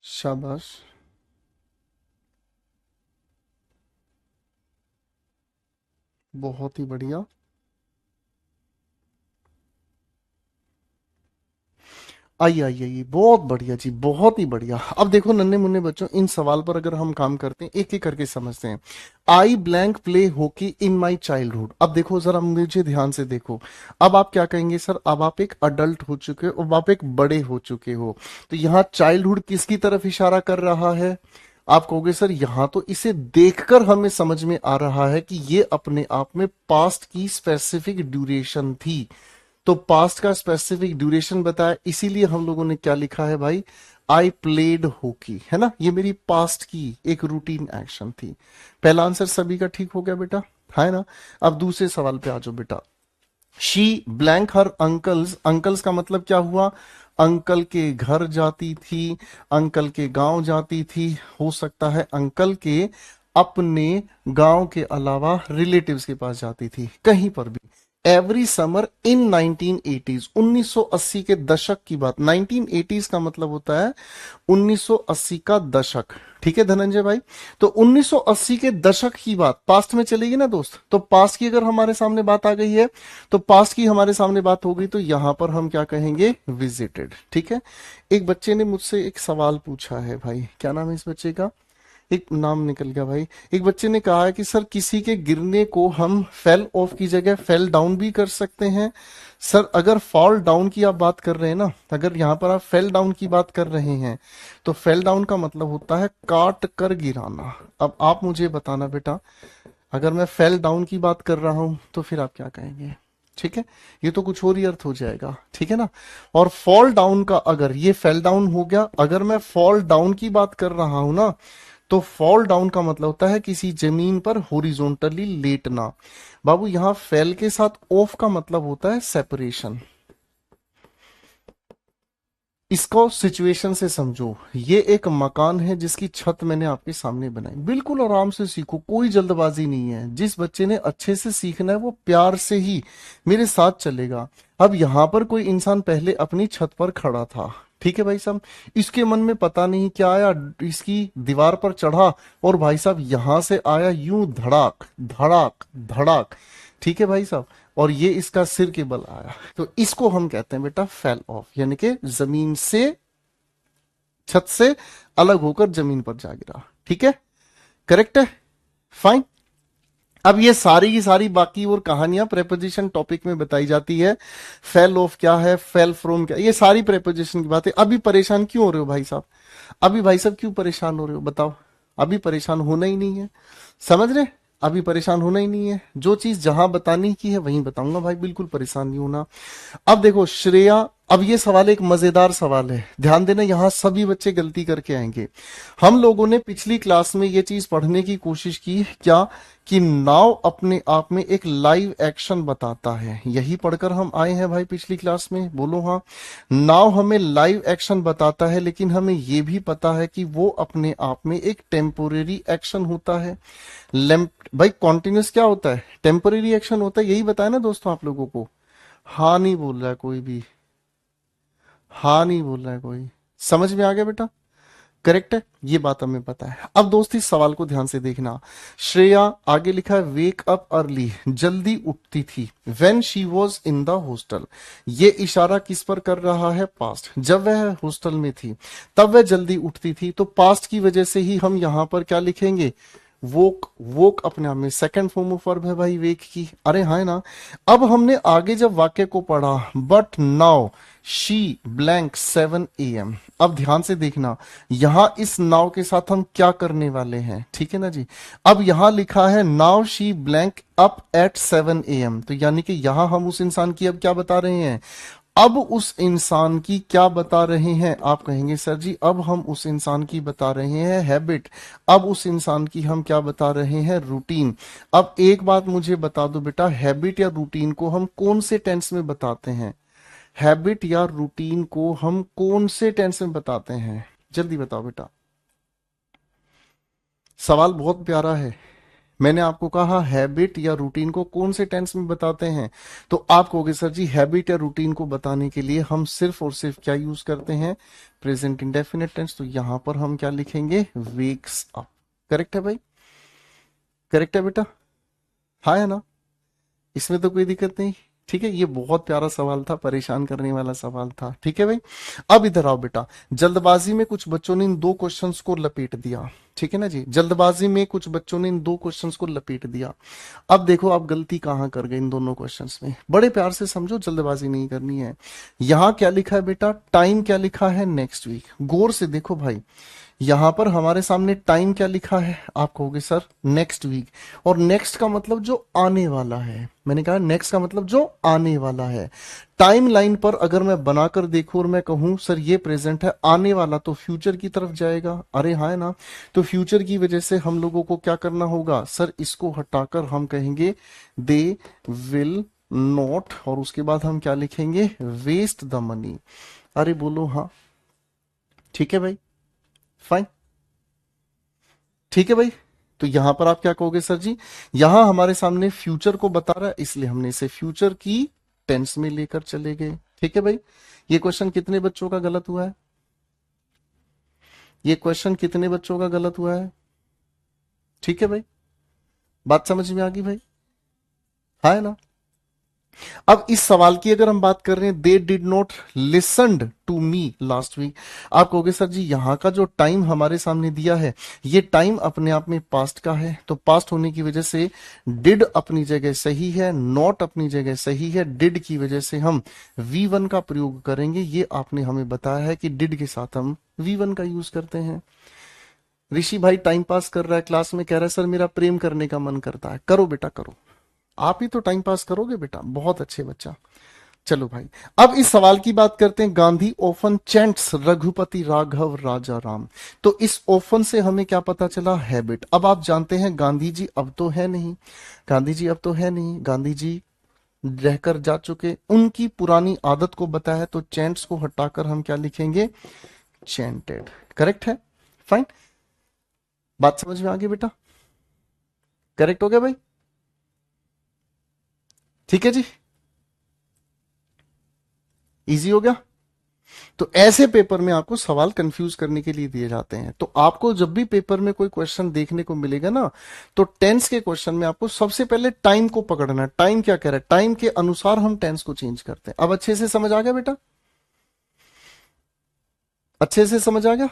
शाबाश। बहुत ही बढ़िया। आइए आइए आइए, बहुत बढ़िया जी, बहुत ही बढ़िया। अब देखो नन्हे मुन्ने बच्चों, इन सवाल पर अगर हम काम करते हैं, एक एक करके समझते हैं। आई blank play hockey in my childhood. अब देखो जरा मुझे ध्यान से देखो। अब आप क्या कहेंगे सर? अब आप एक अडल्ट हो चुके हो, अब आप एक बड़े हो चुके हो। तो यहाँ चाइल्डहुड किसकी तरफ इशारा कर रहा है? आप कहोगे सर यहाँ तो इसे देखकर हमें समझ में आ रहा है कि ये अपने आप में पास्ट की स्पेसिफिक ड्यूरेशन थी। तो पास्ट का स्पेसिफिक ड्यूरेशन बताया, इसीलिए हम लोगों ने क्या लिखा है भाई? आई प्लेड हॉकी, है ना? ये मेरी पास्ट की एक रूटीन एक्शन थी। पहला आंसर सभी का ठीक हो गया बेटा, है ना? अब दूसरे सवाल पे आ जाओ बेटा। She blank her uncles, uncles का मतलब क्या हुआ? अंकल के घर जाती थी, अंकल के गांव जाती थी, हो सकता है अंकल के अपने गांव के अलावा रिलेटिव्स के पास जाती थी, कहीं पर भी। एवरी समर इन 1980s, 1980 के दशक की बात। 1980s का मतलब होता है 1980 का दशक, ठीक है धनंजय भाई? तो 1980 के दशक की बात पास्ट में चलेगी ना दोस्त। तो पास्ट की अगर हमारे सामने बात आ गई है, तो पास्ट की हमारे सामने बात हो गई, तो यहां पर हम क्या कहेंगे? विजिटेड, ठीक है? एक बच्चे ने मुझसे एक सवाल पूछा है भाई, क्या नाम है इस बच्चे का? एक नाम निकल गया भाई। एक बच्चे ने कहा है कि सर किसी के गिरने को हम फेल ऑफ की जगह फेल डाउन भी कर सकते हैं। सर अगर फॉल डाउन की आप बात कर रहे हैं ना, अगर यहाँ पर आप फेल डाउन की बात कर रहे हैं, तो फेल डाउन का मतलब होता है काट कर गिराना। अब आप मुझे बताना बेटा, अगर मैं फेल डाउन की बात कर रहा हूं तो फिर आप क्या कहेंगे? ठीक है, ये तो कुछ और ही अर्थ हो जाएगा, ठीक है ना? और फॉल डाउन का, अगर ये फेल डाउन हो गया, अगर मैं फॉल डाउन की बात कर रहा हूं ना, तो फॉल डाउन का मतलब होता है किसी जमीन पर हॉरिजॉन्टली लेटना। बाबू यहां फेल के साथ ऑफ का मतलब होता है सेपरेशन। इसको सिचुएशन से समझो। ये एक मकान है जिसकी छत मैंने आपके सामने बनाई, बिल्कुल आराम से सीखो, कोई जल्दबाजी नहीं है। जिस बच्चे ने अच्छे से सीखना है वो प्यार से ही मेरे साथ चलेगा। अब यहां पर कोई इंसान पहले अपनी छत पर खड़ा था, ठीक है भाई साहब? इसके मन में पता नहीं क्या आया, इसकी दीवार पर चढ़ा, और भाई साहब यहां से आया यूं धड़ाक धड़ाक धड़ाक, ठीक है भाई साहब? और ये इसका सिर के बल आया। तो इसको हम कहते हैं बेटा फेल ऑफ, यानी कि जमीन से, छत से अलग होकर जमीन पर जा गिरा, ठीक है? करेक्ट है, फाइन। अब ये सारी की सारी बाकी और कहानियां प्रेपोजिशन टॉपिक में बताई जाती है। फेल ऑफ क्या है, फेल फ्रॉम क्या, ये सारी प्रेपोजिशन की बातें। अभी परेशान क्यों हो रहे हो भाई साहब? अभी भाई साहब क्यों परेशान हो रहे हो बताओ? अभी परेशान होना ही नहीं है, समझ रहे? अभी परेशान होना ही नहीं है, जो चीज जहां बतानी की है वहीं बताऊंगा भाई, बिल्कुल परेशान नहीं होना। अब देखो श्रेया, अब ये सवाल एक मजेदार सवाल है, ध्यान देना, यहां सभी बच्चे गलती करके आएंगे। हम लोगों ने पिछली क्लास में ये चीज पढ़ने की कोशिश की क्या, कि नाव अपने आप में एक लाइव एक्शन बताता है, यही पढ़कर हम आए हैं भाई पिछली क्लास में, बोलो हाँ। नाव हमें लाइव एक्शन बताता है, लेकिन हमें यह भी पता है कि वो अपने आप में एक टेम्पोरेरी एक्शन होता है। लेम भाई कॉन्टिन्यूस क्या होता है, टेम्पोरेरी एक्शन होता है, यही बताया ना दोस्तों आप लोगों को। हाँ नहीं बोल रहा है कोई भी, हाँ नहीं बोल रहा है कोई, समझ में आ गया बेटा? करेक्ट है, ये बात हमें पता है। अब दोस्त इस सवाल को ध्यान से देखना। श्रेया, आगे लिखा है वेक अप अर्ली, जल्दी उठती थी, when she was in the hostel. ये इशारा किस पर कर रहा है, पास्ट, जब वह हॉस्टल में थी तब वह जल्दी उठती थी, तो पास्ट की वजह से ही हम यहां पर क्या लिखेंगे, वोक। वोक अपने आप में सेकंड फॉर्म ऑफ वर्ब है भाई वेक की, अरे हाँ है ना। अब हमने आगे जब वाक्य को पढ़ा, but now she blank 7 AM, अब ध्यान से देखना, यहां इस नाव के साथ हम क्या करने वाले हैं, ठीक है ना जी। अब यहां लिखा है now she blank up at 7 AM, तो यानी कि यहां हम उस इंसान की अब क्या बता रहे हैं, अब उस इंसान की क्या बता रहे हैं, आप कहेंगे सर जी अब हम उस इंसान की बता रहे हैं हैबिट, अब उस इंसान की हम क्या बता रहे हैं, रूटीन। अब एक बात मुझे बता दो बेटा, हैबिट या रूटीन को हम कौन से टेंस में बताते हैं, हैबिट या रूटीन को हम कौन से टेंस में बताते हैं, जल्दी बताओ बेटा। सवाल बहुत प्यारा है, मैंने आपको कहा हैबिट या रूटीन को कौन से टेंस में बताते हैं, तो आप कहोगे सर जी हैबिट या रूटीन को बताने के लिए हम सिर्फ और सिर्फ क्या यूज करते हैं, प्रेजेंट इंडेफिनिट टेंस, तो यहां पर हम क्या लिखेंगे, वेक्स अप। करेक्ट है भाई, करेक्ट है बेटा, हाँ है ना, इसमें तो कोई दिक्कत नहीं। ठीक है, ये बहुत प्यारा सवाल था, परेशान करने वाला सवाल था, ठीक है भाई। अब इधर आओ बेटा, जल्दबाजी में कुछ बच्चों ने इन दो क्वेश्चंस को लपेट दिया, ठीक है ना जी, जल्दबाजी में कुछ बच्चों ने इन दो क्वेश्चंस को लपेट दिया। अब देखो आप गलती कहां कर गए इन दोनों क्वेश्चंस में, बड़े प्यार से समझो, जल्दबाजी नहीं करनी है। यहां क्या लिखा है बेटा, टाइम क्या लिखा है, नेक्स्ट वीक, गौर से देखो भाई, यहां पर हमारे सामने टाइम क्या लिखा है, आप कहोगे सर नेक्स्ट वीक, और नेक्स्ट का मतलब जो आने वाला है, मैंने कहा नेक्स्ट का मतलब जो आने वाला है। टाइम लाइन पर अगर मैं बनाकर देखूं और मैं कहूं सर ये प्रेजेंट है, आने वाला तो फ्यूचर की तरफ जाएगा, अरे हाँ है ना। तो फ्यूचर की वजह से हम लोगों को क्या करना होगा सर, इसको हटाकर हम कहेंगे दे विल नॉट, और उसके बाद हम क्या लिखेंगे, वेस्ट द मनी। अरे बोलो हाँ, ठीक है भाई, फाइन, ठीक है भाई। तो यहां पर आप क्या कहोगे सर जी, यहां हमारे सामने फ्यूचर को बता रहा है, इसलिए हमने इसे फ्यूचर की टेंस में लेकर चले गए, ठीक है भाई। ये क्वेश्चन कितने बच्चों का गलत हुआ है, ये क्वेश्चन कितने बच्चों का गलत हुआ है, ठीक है भाई, बात समझ में आ गई भाई, हाँ है ना। अब इस सवाल की अगर हम बात कर रहे हैं, they did not listened to me last week, आप कहोगे सर जी यहां का जो टाइम हमारे सामने दिया है, ये टाइम अपने आप में पास्ट का है, तो पास्ट होने की वजह से डिड अपनी जगह सही है, नॉट अपनी जगह सही है, डिड की वजह से हम V1 का प्रयोग करेंगे, ये आपने हमें बताया है कि डिड के साथ हम V1 का यूज करते हैं। ऋषि भाई टाइम पास कर रहा है क्लास में, कह रहा है सर मेरा प्रेम करने का मन करता है, करो बेटा करो, आप ही तो टाइम पास करोगे बेटा, बहुत अच्छे बच्चा। चलो भाई, अब इस सवाल की बात करते हैं, गांधी ओफन चैंट्स रघुपति राघव राजा राम, तो इस ओफन से हमें क्या पता चला, हैबिट। अब आप जानते हैं गांधी जी अब तो है नहीं, गांधी जी अब तो है नहीं, गांधी जी रहकर जा चुके, उनकी पुरानी आदत को बताया, तो चैंट्स को हटाकर हम क्या लिखेंगे, चैंटेड। करेक्ट है, फाइन, बात समझ में आ गई बेटा, करेक्ट हो गया भाई, ठीक है जी, इजी हो गया। तो ऐसे पेपर में आपको सवाल कंफ्यूज करने के लिए दिए जाते हैं, तो आपको जब भी पेपर में कोई क्वेश्चन देखने को मिलेगा ना, तो टेंस के क्वेश्चन में आपको सबसे पहले टाइम को पकड़ना है, टाइम क्या कह रहा है, टाइम के अनुसार हम टेंस को चेंज करते हैं। अब अच्छे से समझ आ गया बेटा, अच्छे से समझ आ गया।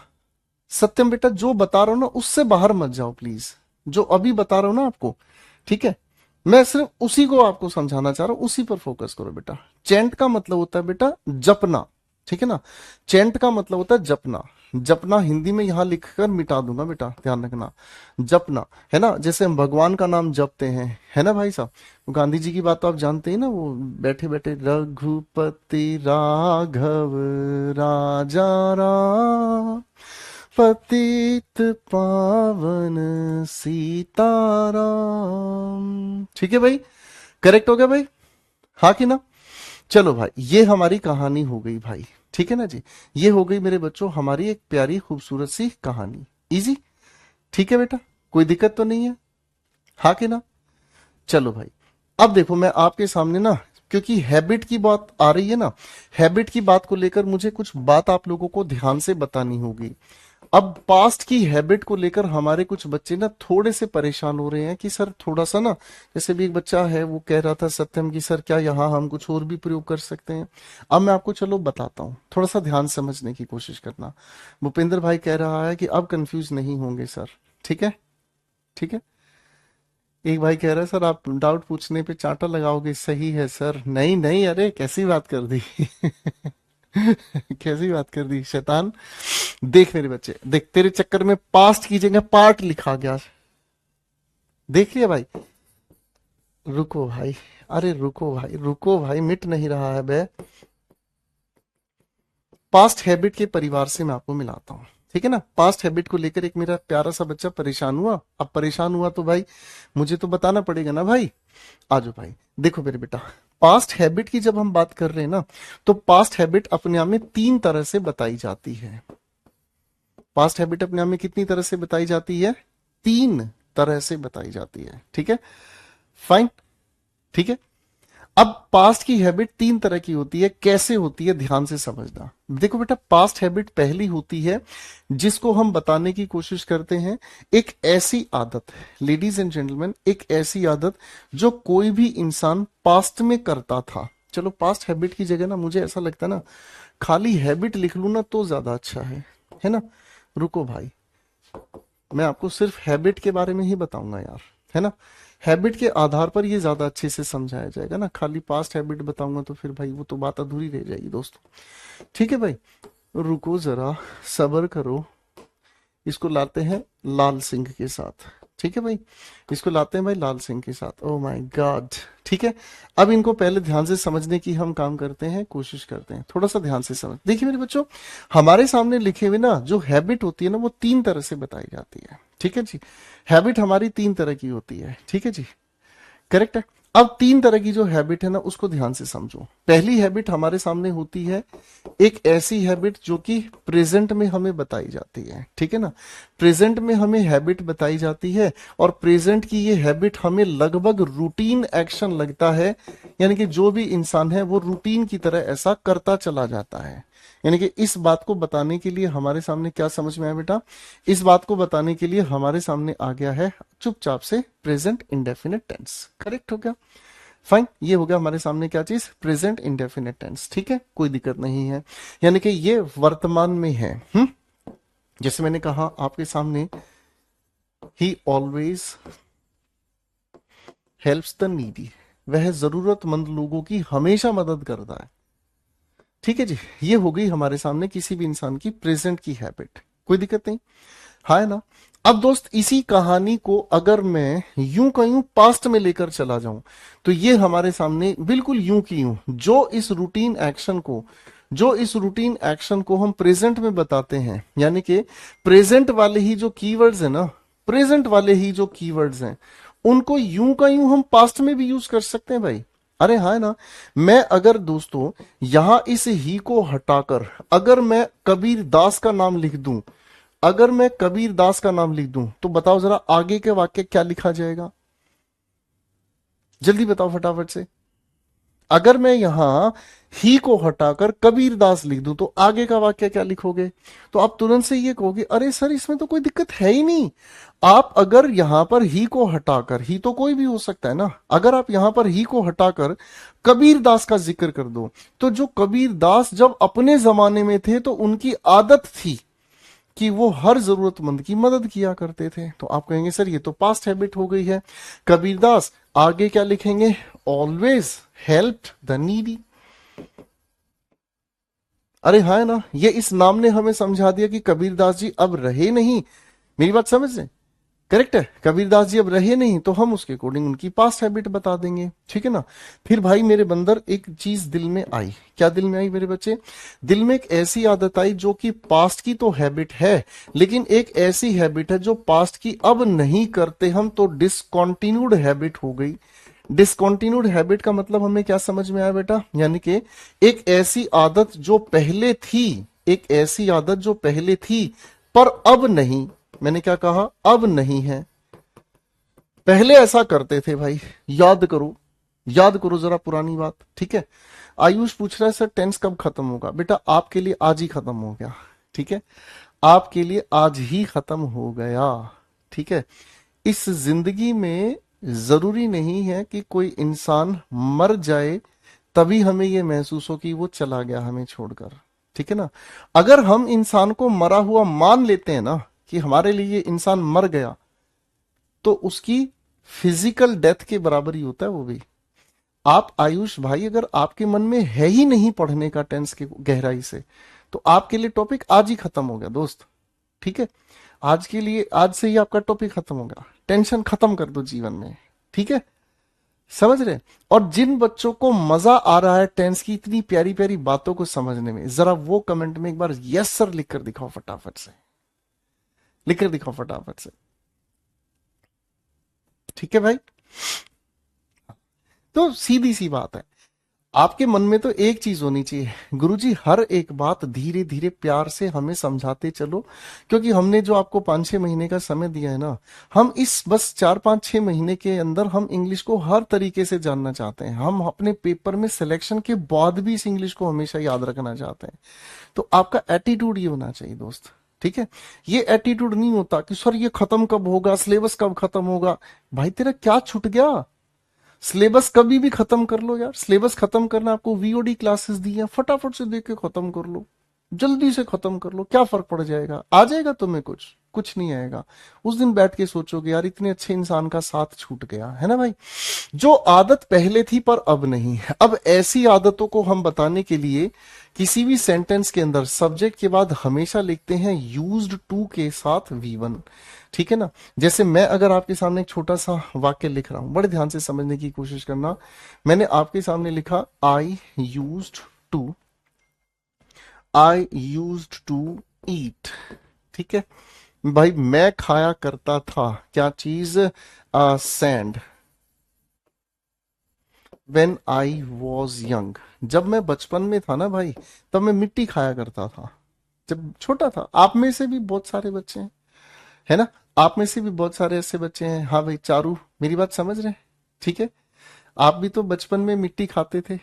सत्यम बेटा जो बता रहा हूं ना उससे बाहर मत जाओ प्लीज, जो अभी बता रहा हूं ना आपको, ठीक है, मैं सिर्फ उसी को आपको समझाना चाह रहा हूं, उसी पर फोकस करो बेटा। चैंट का मतलब होता है बेटा जपना, ठीक है ना। चैंट का मतलब होता है जपना। जपना हिंदी में यहां लिखकर मिटा दूंगा बेटा, ध्यान रखना। जपना है ना, जैसे हम भगवान का नाम जपते हैं, है ना भाई साहब। वो गांधी जी की बात तो आप जानते हैं ना, वो बैठे बैठे रघुपति राघव राजा राम पतित पावन सीताराम। ठीक है भाई, करेक्ट हो गया भाई, हाँ कि ना। चलो भाई, ये हमारी कहानी हो गई भाई, ठीक है ना जी। ये हो गई मेरे बच्चों हमारी एक प्यारी खूबसूरत सी कहानी, इजी। ठीक है बेटा, कोई दिक्कत तो नहीं है, हाँ कि ना। चलो भाई, अब देखो मैं आपके सामने ना, क्योंकि हैबिट की बात आ रही है ना, हैबिट की बात को लेकर मुझे कुछ बात आप लोगों को ध्यान से बतानी होगी। अब पास्ट की हैबिट को लेकर हमारे कुछ बच्चे ना थोड़े से परेशान हो रहे हैं कि सर थोड़ा सा ना, जैसे भी एक बच्चा है वो कह रहा था सत्यम कि सर क्या यहाँ हम कुछ और भी प्रयोग कर सकते हैं। अब मैं आपको चलो बताता हूँ, थोड़ा सा ध्यान समझने की कोशिश करना। भूपेंद्र भाई कह रहा है कि अब कंफ्यूज नहीं होंगे सर, ठीक है, ठीक है। एक भाई कह रहा है सर आप डाउट पूछने पे चांटा लगाओगे, सही है सर। नहीं नहीं, अरे कैसी बात कर दी कैसी बात कर दी शैतान। देख मेरे बच्चे, देख तेरे चक्कर में पास्ट की जगह पार्ट लिखा गया, देख लिया भाई। रुको भाई, अरे रुको भाई, रुको भाई, मिट नहीं रहा है बे। पास्ट हैबिट के परिवार से मैं आपको मिलाता हूँ, ठीक है ना। पास्ट हैबिट को लेकर एक मेरा प्यारा सा बच्चा परेशान हुआ। अब परेशान हुआ तो भाई मुझे तो बताना पड़ेगा ना भाई। आजो भाई, देखो मेरे बेटा, पास्ट हैबिट की जब हम बात कर रहे हैं ना, तो पास्ट हैबिट अपने आप में तीन तरह से बताई जाती है। पास्ट हैबिट अपने आप में कितनी तरह से बताई जाती है, तीन तरह से बताई जाती है, ठीक है, फाइन, ठीक है। अब पास्ट की हैबिट तीन तरह की होती है, कैसे होती है ध्यान से समझना। देखो बेटा, पास्ट हैबिट पहली होती है जिसको हम बताने की कोशिश करते हैं, एक ऐसी आदत, लेडीज एंड जेंटलमैन, एक ऐसी आदत जो कोई भी इंसान पास्ट में करता था। चलो पास्ट हैबिट की जगह ना मुझे ऐसा लगता है ना खाली हैबिट लिख लूं ना तो ज्यादा अच्छा है ना। रुको भाई, मैं आपको सिर्फ हैबिट के बारे में ही बताऊंगा यार, है ना। हैबिट के आधार पर ये ज्यादा अच्छे से समझाया जाएगा ना, खाली पास्ट हैबिट बताऊंगा तो फिर भाई वो तो बात अधूरी रह जाएगी दोस्तों। ठीक है भाई, रुको जरा, सब्र करो। इसको लाते हैं लाल सिंह के साथ, ठीक है भाई, इसको लाते हैं भाई लाल सिंह के साथ। ओ माय गॉड, ठीक है। अब इनको पहले ध्यान से समझने की हम काम करते हैं, कोशिश करते हैं, थोड़ा सा ध्यान से समझ। देखिए मेरे बच्चों, हमारे सामने लिखे हुए ना जो हैबिट होती है ना वो तीन तरह से बताई जाती है, ठीक है जी। हैबिट हमारी तीन तरह की होती है, ठीक है जी, करेक्ट है। अब तीन तरह की जो हैबिट है ना उसको ध्यान से समझो। पहली हैबिट हमारे सामने होती है एक ऐसी हैबिट जो कि प्रेजेंट में हमें बताई जाती है, ठीक है ना। प्रेजेंट में हमें हैबिट बताई जाती है और प्रेजेंट की ये हैबिट हमें लगभग रूटीन एक्शन लगता है, यानी कि जो भी इंसान है वो रूटीन की तरह ऐसा करता चला जाता है। यानी कि इस बात को बताने के लिए हमारे सामने क्या समझ में आया बेटा, इस बात को बताने के लिए हमारे सामने आ गया है चुपचाप से प्रेजेंट इंडेफिनिट टेंस। करेक्ट हो गया, फाइन। ये हो गया हमारे सामने क्या चीज, प्रेजेंट इंडेफिनिट टेंस, ठीक है, कोई दिक्कत नहीं है। यानी कि ये वर्तमान में है। जैसे मैंने कहा आपके सामने, ही ऑलवेज हेल्प्स द नीडी, वह जरूरतमंद लोगों की हमेशा मदद करता है, ठीक है जी। ये हो गई हमारे सामने किसी भी इंसान की प्रेजेंट की हैबिट, कोई दिक्कत नहीं, हाँ है ना। अब दोस्त इसी कहानी को अगर मैं यूं कहूं पास्ट में लेकर चला जाऊं, तो ये हमारे सामने बिल्कुल यूं की यूं जो इस रूटीन एक्शन को हम प्रेजेंट में बताते हैं, यानी कि प्रेजेंट वाले ही जो कीवर्ड्स है ना, प्रेजेंट वाले ही जो कीवर्ड्स हैं उनको यूं का यूं हम पास्ट में भी यूज कर सकते हैं भाई। अरे हाँ है ना। मैं अगर दोस्तों यहां इस ही को हटाकर अगर मैं कबीर दास का नाम लिख दूं, अगर मैं कबीर दास का नाम लिख दूं तो बताओ जरा आगे के वाक्य क्या लिखा जाएगा, जल्दी बताओ फटाफट से। अगर मैं यहां ही को हटाकर कबीर दास लिख दूं तो आगे का वाक्य क्या लिखोगे, तो आप तुरंत से ये कहोगे अरे सर इसमें तो कोई दिक्कत है ही नहीं। आप अगर यहां पर ही को हटाकर, ही तो कोई भी हो सकता है ना, अगर आप यहां पर ही को हटाकर कबीर दास का जिक्र कर दो, तो जो कबीर दास जब अपने जमाने में थे तो उनकी आदत थी कि वो हर जरूरतमंद की मदद किया करते थे। तो आप कहेंगे सर ये तो पास्ट हैबिट हो गई है। कबीरदास आगे क्या लिखेंगे? Always helped the needy. अरे हाँ है ना, ये इस नाम ने हमें समझा दिया कि कबीरदास जी अब रहे नहीं। मेरी बात समझ रहे? करेक्ट है, कबीरदास जी अब रहे नहीं तो हम उसके अकॉर्डिंग उनकी पास्ट हैबिट बता देंगे, ठीक है ना। फिर भाई मेरे बंदर एक चीज दिल में आई। क्या दिल में आई मेरे बच्चे? दिल में एक ऐसी आदत आई जो कि पास्ट की तो हैबिट है, लेकिन एक ऐसी हैबिट है जो पास्ट की अब नहीं करते हम, तो डिसकॉन्टिन्यूड हैबिट हो गई। डिसकॉन्टिन्यूड हैबिट का मतलब हमें क्या समझ में आया बेटा? यानी कि एक ऐसी आदत जो पहले थी, एक ऐसी आदत जो पहले थी पर अब नहीं। मैंने क्या कहा? अब नहीं है। पहले ऐसा करते थे भाई। याद करो, याद करो जरा पुरानी बात, ठीक है। आयुष पूछ रहा है सर टेंस कब खत्म होगा? बेटा आपके लिए आज ही खत्म हो गया, ठीक है। आपके लिए आज ही खत्म हो गया, ठीक है। इस जिंदगी में जरूरी नहीं है कि कोई इंसान मर जाए तभी हमें यह महसूस हो कि वो चला गया हमें छोड़कर, ठीक है ना। अगर हम इंसान को मरा हुआ मान लेते हैं ना, कि हमारे लिए ये इंसान मर गया, तो उसकी फिजिकल डेथ के बराबर ही होता है वो भी। आप आयुष भाई अगर आपके मन में है ही नहीं पढ़ने का टेंस की गहराई से, तो आपके लिए टॉपिक आज ही खत्म हो गया दोस्त, ठीक है। आज के लिए आज से ही आपका टॉपिक खत्म हो गया। टेंशन खत्म कर दो जीवन में, ठीक है। समझ रहे? और जिन बच्चों को मजा आ रहा है टेंस की इतनी प्यारी प्यारी बातों को समझने में, जरा वो कमेंट में एक बार यस सर लिख कर दिखाओ फटाफट से, लिख कर दिखाओ फटाफट से, ठीक है भाई। तो सीधी सी बात है, आपके मन में तो एक चीज होनी चाहिए, गुरुजी हर एक बात धीरे धीरे प्यार से हमें समझाते चलो, क्योंकि हमने जो आपको 5-6 महीने का समय दिया है ना, हम इस बस 4-5-6 महीने के अंदर हम इंग्लिश को हर तरीके से जानना चाहते हैं। हम अपने पेपर में सिलेक्शन के बाद भी इस इंग्लिश को हमेशा याद रखना चाहते हैं। तो आपका एटीट्यूड ये होना चाहिए दोस्त, ठीक है। ये एटीट्यूड नहीं होता कि सर ये खत्म कब होगा, सिलेबस कब खत्म होगा। भाई तेरा क्या छूट गया? सिलेबस कभी भी खत्म कर लो यार। सिलेबस खत्म करना, आपको वीओडी क्लासेस दी है, फटाफट से देख के खत्म कर लो, जल्दी से खत्म कर लो। क्या फर्क पड़ जाएगा? आ जाएगा तुम्हें कुछ? कुछ नहीं आएगा। उस दिन बैठ के सोचोगे यार इतने अच्छे इंसान का साथ छूट गया है ना भाई। जो आदत पहले थी पर अब नहीं है। अब ऐसी आदतों को हम बताने के लिए किसी भी सेंटेंस के अंदर सब्जेक्ट के बाद हमेशा लिखते हैं यूज्ड टू के साथ वी1, ठीक है ना। जैसे मैं अगर आपके सामने एक छोटा सा वाक्य लिख रहा हूं, बड़े ध्यान से समझने की कोशिश करना। मैंने आपके सामने लिखा आई यूज्ड टू ईट, ठीक है भाई। मैं खाया करता था क्या चीज? Sand when I was young. जब मैं बचपन में था ना भाई, तब मैं मिट्टी खाया करता था जब छोटा था। आप में से भी बहुत सारे बच्चे हैं, है ना। आप में से भी बहुत सारे ऐसे बच्चे हैं। हाँ भाई चारू मेरी बात समझ रहे हैं, ठीक है। आप भी तो बचपन में मिट्टी खाते थे,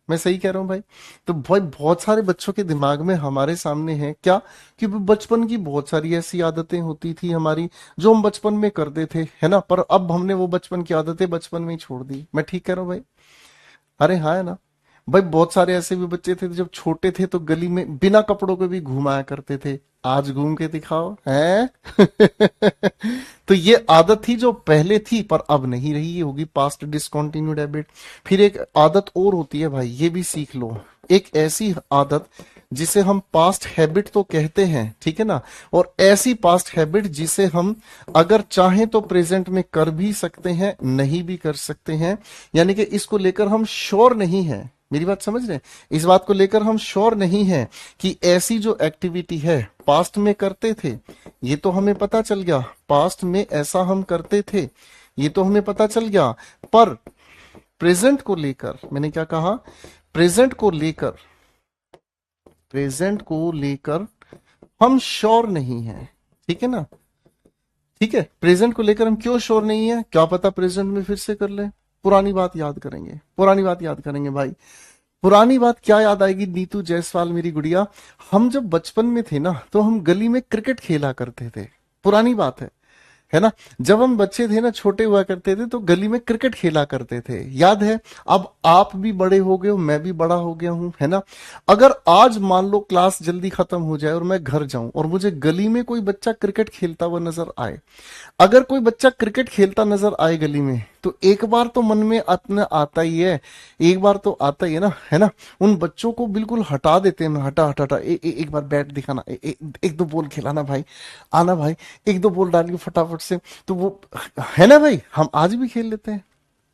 मैं सही कह रहा हूँ भाई। तो भाई बहुत सारे बच्चों के दिमाग में हमारे सामने है क्या, कि बचपन की बहुत सारी ऐसी आदतें होती थी हमारी जो हम बचपन में करते थे, है ना। पर अब हमने वो बचपन की आदतें बचपन में ही छोड़ दी। मैं ठीक कह रहा हूँ भाई? अरे हाँ है ना भाई। बहुत सारे ऐसे भी बच्चे थे जब छोटे थे तो गली में बिना कपड़ों के भी घुमाया करते थे। आज घूम के दिखाओ हैं। तो ये आदत थी जो पहले थी पर अब नहीं रही, ये होगी पास्ट डिसकंटिन्यूड हैबिट। फिर एक आदत और होती है भाई, ये भी सीख लो। एक ऐसी आदत जिसे हम पास्ट हैबिट तो कहते हैं, ठीक है ना। और ऐसी पास्ट हैबिट जिसे हम अगर चाहें तो प्रेजेंट में कर भी सकते हैं, नहीं भी कर सकते हैं। यानी कि इसको लेकर हम श्योर नहीं है। मेरी बात समझ रहे हैं? इस बात को लेकर हम श्योर नहीं है कि ऐसी जो एक्टिविटी है पास्ट में करते थे, ये तो हमें पता चल गया पास्ट में ऐसा हम करते थे, ये तो हमें पता चल गया। पर प्रेजेंट को लेकर, मैंने क्या कहा? प्रेजेंट को लेकर, प्रेजेंट को लेकर हम श्योर नहीं है, ठीक है ना। ठीक है, प्रेजेंट को लेकर हम क्यों श्योर नहीं है? क्या पता प्रेजेंट में फिर से कर ले। पुरानी बात याद करेंगे, पुरानी बात याद करेंगे भाई। पुरानी बात क्या याद आएगी नीतू जायसवाल मेरी गुड़िया? हम जब बचपन में थे ना तो हम गली में क्रिकेट खेला करते थे। पुरानी बात है है ना। जब हम बच्चे थे ना, छोटे हुआ करते थे, तो गली में क्रिकेट खेला करते थे, याद है। अब आप भी बड़े हो गए हो, मैं भी बड़ा हो गया हूं, है ना। अगर आज मान लो क्लास जल्दी खत्म हो जाए और मैं घर जाऊं और मुझे गली में कोई बच्चा क्रिकेट खेलता हुआ नजर आए, अगर कोई बच्चा क्रिकेट खेलता नजर आए गली में, तो एक बार तो मन में अपना आता ही है, एक बार तो आता ही है ना, है ना। उन बच्चों को बिल्कुल हटा देते हैं, हटा हटा हटा, एक बार बैट दिखाना, एक दो बॉल खिलाना भाई, आना भाई, एक दो बॉल डाल के फटाफट से। तो वो, है ना भाई, हम आज भी खेल लेते हैं।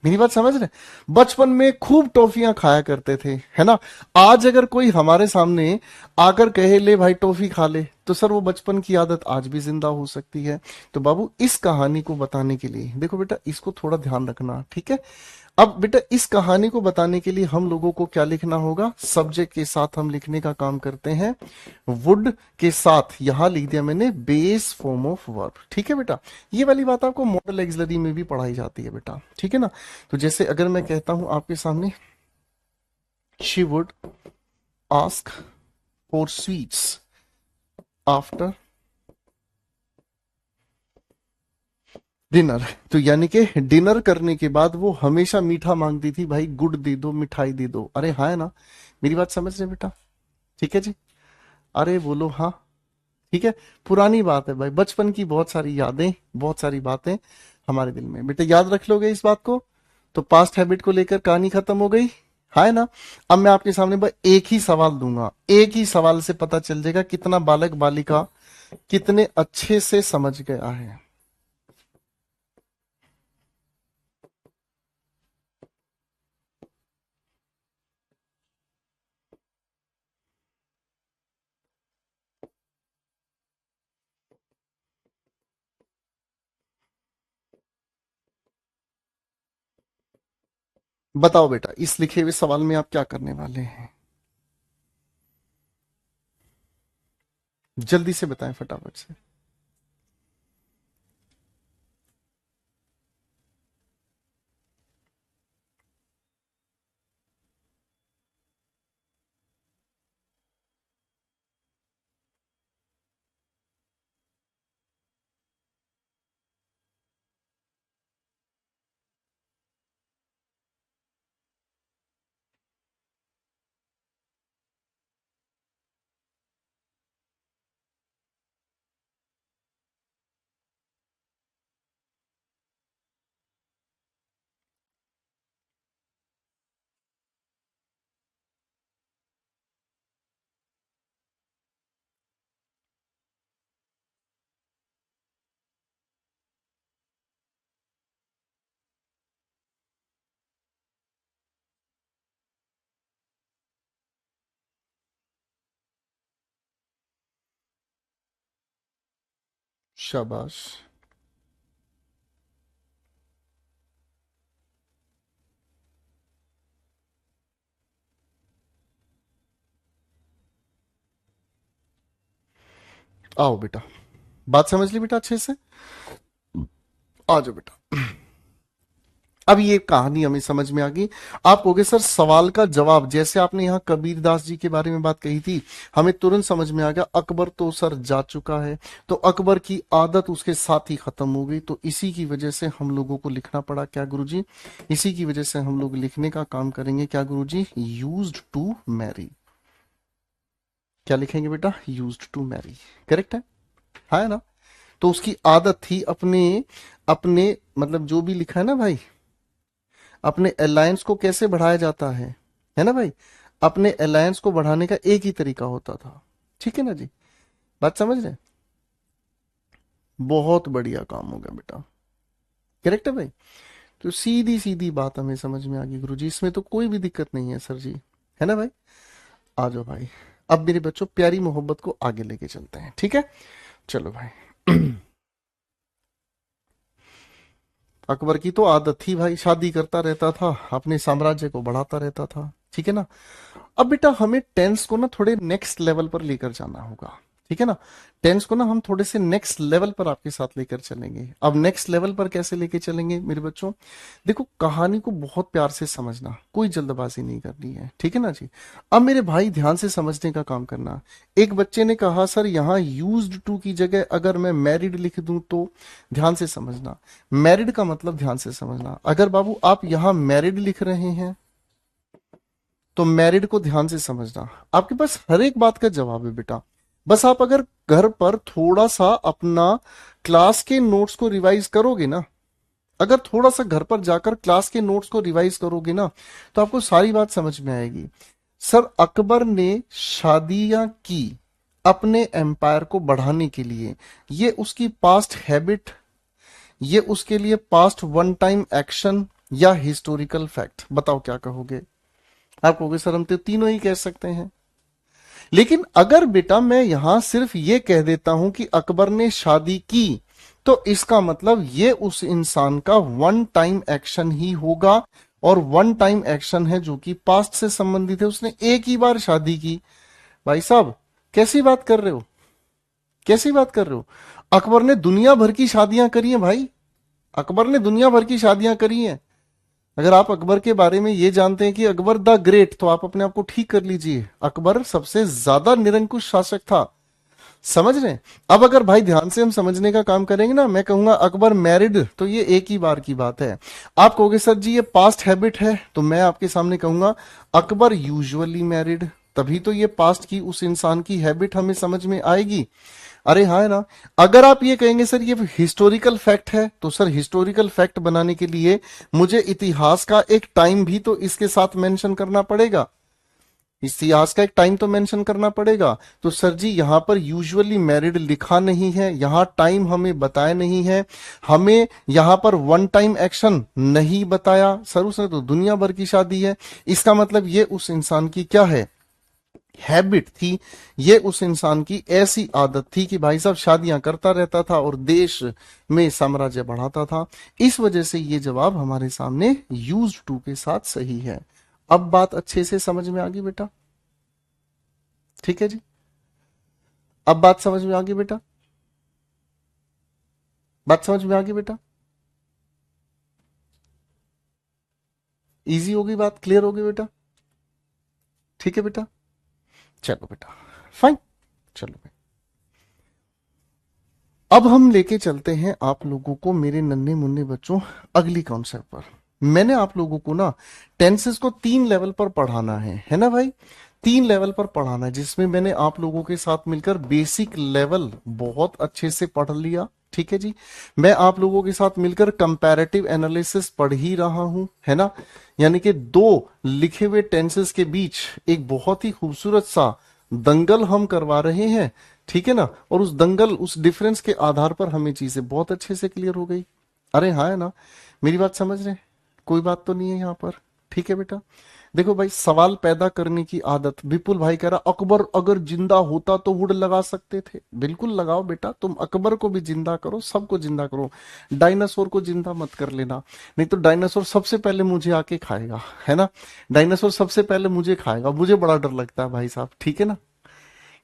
मेरी बात समझ रहे। बचपन में खूब टॉफियां खाया करते थे, है ना। आज अगर कोई हमारे सामने आकर कहे ले भाई टॉफी खा ले, तो सर वो बचपन की आदत आज भी जिंदा हो सकती है। तो बाबू इस कहानी को बताने के लिए देखो बेटा, इसको थोड़ा ध्यान रखना, ठीक है। अब बेटा इस कहानी को बताने के लिए हम लोगों को क्या लिखना होगा, सब्जेक्ट के साथ हम लिखने का काम करते हैं, वुड के साथ यहां लिख दिया मैंने बेस फॉर्म ऑफ वर्ब, ठीक है बेटा। ये वाली बात आपको मॉडल एक्सलरी में भी पढ़ाई जाती है बेटा, ठीक है ना। तो जैसे अगर मैं कहता हूं आपके सामने, she would ask for sweets after dinner, तो यानी कि डिनर करने के बाद वो हमेशा मीठा मांगती थी, भाई गुड़ दे दो, मिठाई दे दो। अरे हाँ, है ना। मेरी बात समझ रहे बेटा, ठीक है जी। अरे बोलो हाँ, ठीक है। पुरानी बात है भाई, बचपन की बहुत सारी यादें, बहुत सारी बातें हमारे दिल में, बेटा याद रख लोगे इस बात को। तो पास्ट हैबिट को लेकर कहानी खत्म हो गई, है ना। अब मैं आपके सामने बस एक ही सवाल दूंगा, एक ही सवाल से पता चल जाएगा कितना बालक बालिका कितने अच्छे से समझ गया है। बताओ बेटा, इस लिखे हुए सवाल में आप क्या करने वाले हैं, जल्दी से बताएं फटाफट से। शाबाश। आओ बेटा, बात समझ ली बेटा अच्छे से, आ जाओ बेटा। अब ये कहानी हमें समझ में आ गई। आप कहोगे सर सवाल का जवाब, जैसे आपने यहाँ कबीर दास जी के बारे में बात कही थी, हमें तुरंत समझ में आ गया, अकबर तो सर जा चुका है, तो अकबर की आदत उसके साथ ही खत्म हो गई, तो इसी की वजह से हम लोगों को लिखना पड़ा क्या गुरुजी, इसी की वजह से हम लोग लिखने का काम करेंगे क्या गुरुजी, यूज्ड टू मैरी। क्या लिखेंगे बेटा, यूज्ड टू मैरी, करेक्ट है ना। तो उसकी आदत थी अपने अपने मतलब जो भी लिखा है ना भाई, अपने अलायंस को कैसे बढ़ाया जाता है ना भाई। अपने अलायंस को बढ़ाने का एक ही तरीका होता था, ठीक है ना जी। बात समझ रहे हैं? बहुत बढ़िया काम हो गया बेटा, करेक्ट है भाई। तो सीधी सीधी बात हमें समझ में आ गई गुरुजी, इसमें तो कोई भी दिक्कत नहीं है सर जी, है ना भाई। आ जाओ भाई, अब मेरे बच्चों प्यारी मोहब्बत को आगे लेके चलते हैं, ठीक है। चलो भाई। अकबर की तो आदत थी भाई, शादी करता रहता था, अपने साम्राज्य को बढ़ाता रहता था, ठीक है ना। अब बेटा हमें टेंस को ना थोड़े नेक्स्ट लेवल पर लेकर जाना होगा, ठीक है ना। टेंस को ना हम थोड़े से नेक्स्ट लेवल पर आपके साथ लेकर चलेंगे। अब नेक्स्ट लेवल पर कैसे लेके चलेंगे मेरे बच्चों, देखो कहानी को बहुत प्यार से समझना, कोई जल्दबाजी नहीं करनी है, ठीक है ना जी। अब मेरे भाई ध्यान से समझने का काम करना। एक बच्चे ने कहा सर यहाँ यूज्ड टू की जगह अगर मैं मैरिड लिख दूं तो, ध्यान से समझना, मैरिड का मतलब ध्यान से समझना। अगर बाबू आप यहाँ मैरिड लिख रहे हैं तो मैरिड को ध्यान से समझना, आपके पास हर एक बात का जवाब है बेटा। बस आप अगर घर पर थोड़ा सा अपना क्लास के नोट्स को रिवाइज करोगे ना, अगर थोड़ा सा घर पर जाकर क्लास के नोट्स को रिवाइज करोगे ना, तो आपको सारी बात समझ में आएगी। सर अकबर ने शादियां की अपने एम्पायर को बढ़ाने के लिए, ये उसकी पास्ट हैबिट, ये उसके लिए पास्ट वन टाइम एक्शन या हिस्टोरिकल फैक्ट, बताओ क्या कहोगे। आप कहोगे सर हम तो तीनों ही कह सकते हैं। लेकिन अगर बेटा मैं यहां सिर्फ ये कह देता हूं कि अकबर ने शादी की, तो इसका मतलब ये उस इंसान का वन टाइम एक्शन ही होगा, और वन टाइम एक्शन है जो कि पास्ट से संबंधित है, उसने एक ही बार शादी की। भाई साहब कैसी बात कर रहे हो, कैसी बात कर रहे हो। अकबर ने दुनिया भर की शादियां करी हैं भाई, अकबर ने दुनिया भर की शादियां करी हैं। अगर आप अकबर के बारे में ये जानते हैं कि अकबर द ग्रेट, तो आप अपने आप को ठीक कर लीजिए, अकबर सबसे ज्यादा निरंकुश शासक था। समझ रहे हैं। अब अगर भाई ध्यान से हम समझने का काम करेंगे ना, मैं कहूंगा अकबर मैरिड, तो ये एक ही बार की बात है। आप कहोगे सर जी ये पास्ट हैबिट है, तो मैं आपके सामने कहूंगा अकबर यूजुअली मैरिड, तभी तो ये पास्ट की उस इंसान की हैबिट हमें समझ में आएगी। अरे हाँ है ना। अगर आप ये कहेंगे सर ये हिस्टोरिकल फैक्ट है, तो सर हिस्टोरिकल फैक्ट बनाने के लिए मुझे इतिहास का एक टाइम भी तो इसके साथ मेंशन करना पड़ेगा, इतिहास का एक टाइम तो मेंशन करना पड़ेगा। तो सर जी यहां पर यूजुअली मैरिड लिखा नहीं है, यहां टाइम हमें बताया नहीं है, हमें यहां पर वन टाइम एक्शन नहीं बताया, सर उसने तो दुनिया भर की शादी है। इसका मतलब ये उस इंसान की क्या है, हैबिट थी, ये उस इंसान की ऐसी आदत थी कि भाई साहब शादियां करता रहता था और देश में साम्राज्य बढ़ाता था। इस वजह से ये जवाब हमारे सामने यूज्ड टू के साथ सही है। अब बात अच्छे से समझ में आ गई बेटा, ठीक है जी। अब बात समझ में आ गई बेटा, बात समझ में आ गई बेटा, इजी हो गई बात, क्लियर हो गई बेटा, ठीक है बेटा। चलो बेटा फाइन, चलो। अब हम लेके चलते हैं आप लोगों को मेरे नन्हे मुन्ने बच्चों अगली कॉन्सेप्ट पर। मैंने आप लोगों को ना टेंसेस को 3 लेवल पर पढ़ाना है ना भाई, 3 लेवल पर पढ़ाना है, जिसमें मैंने आप लोगों के साथ मिलकर बेसिक लेवल बहुत अच्छे से पढ़ लिया, ठीक है जी। मैं आप लोगों के साथ मिलकर कंपैरेटिव एनालिसिस पढ़ ही रहा हूं, है ना। यानी कि दो लिखे हुए टेंसेस के बीच एक बहुत ही खूबसूरत सा दंगल हम करवा रहे हैं, ठीक है ना। और उस दंगल, उस डिफरेंस के आधार पर हमें चीजें बहुत अच्छे से क्लियर हो गई। अरे हाँ है ना, मेरी बात समझ रहे हैं, कोई बात तो नहीं है यहाँ पर, ठीक है बेटा। देखो भाई सवाल पैदा करने की आदत, विपुल भाई कह रहा अकबर अगर जिंदा होता तो वुड लगा सकते थे, बिल्कुल लगाओ बेटा, तुम अकबर को भी जिंदा करो, सबको जिंदा करो, डायनासोर को जिंदा मत कर लेना, नहीं तो डायनासोर सबसे पहले मुझे आके खाएगा, है ना। डायनासोर सबसे पहले मुझे खाएगा, मुझे बड़ा डर लगता है भाई साहब, ठीक है ना।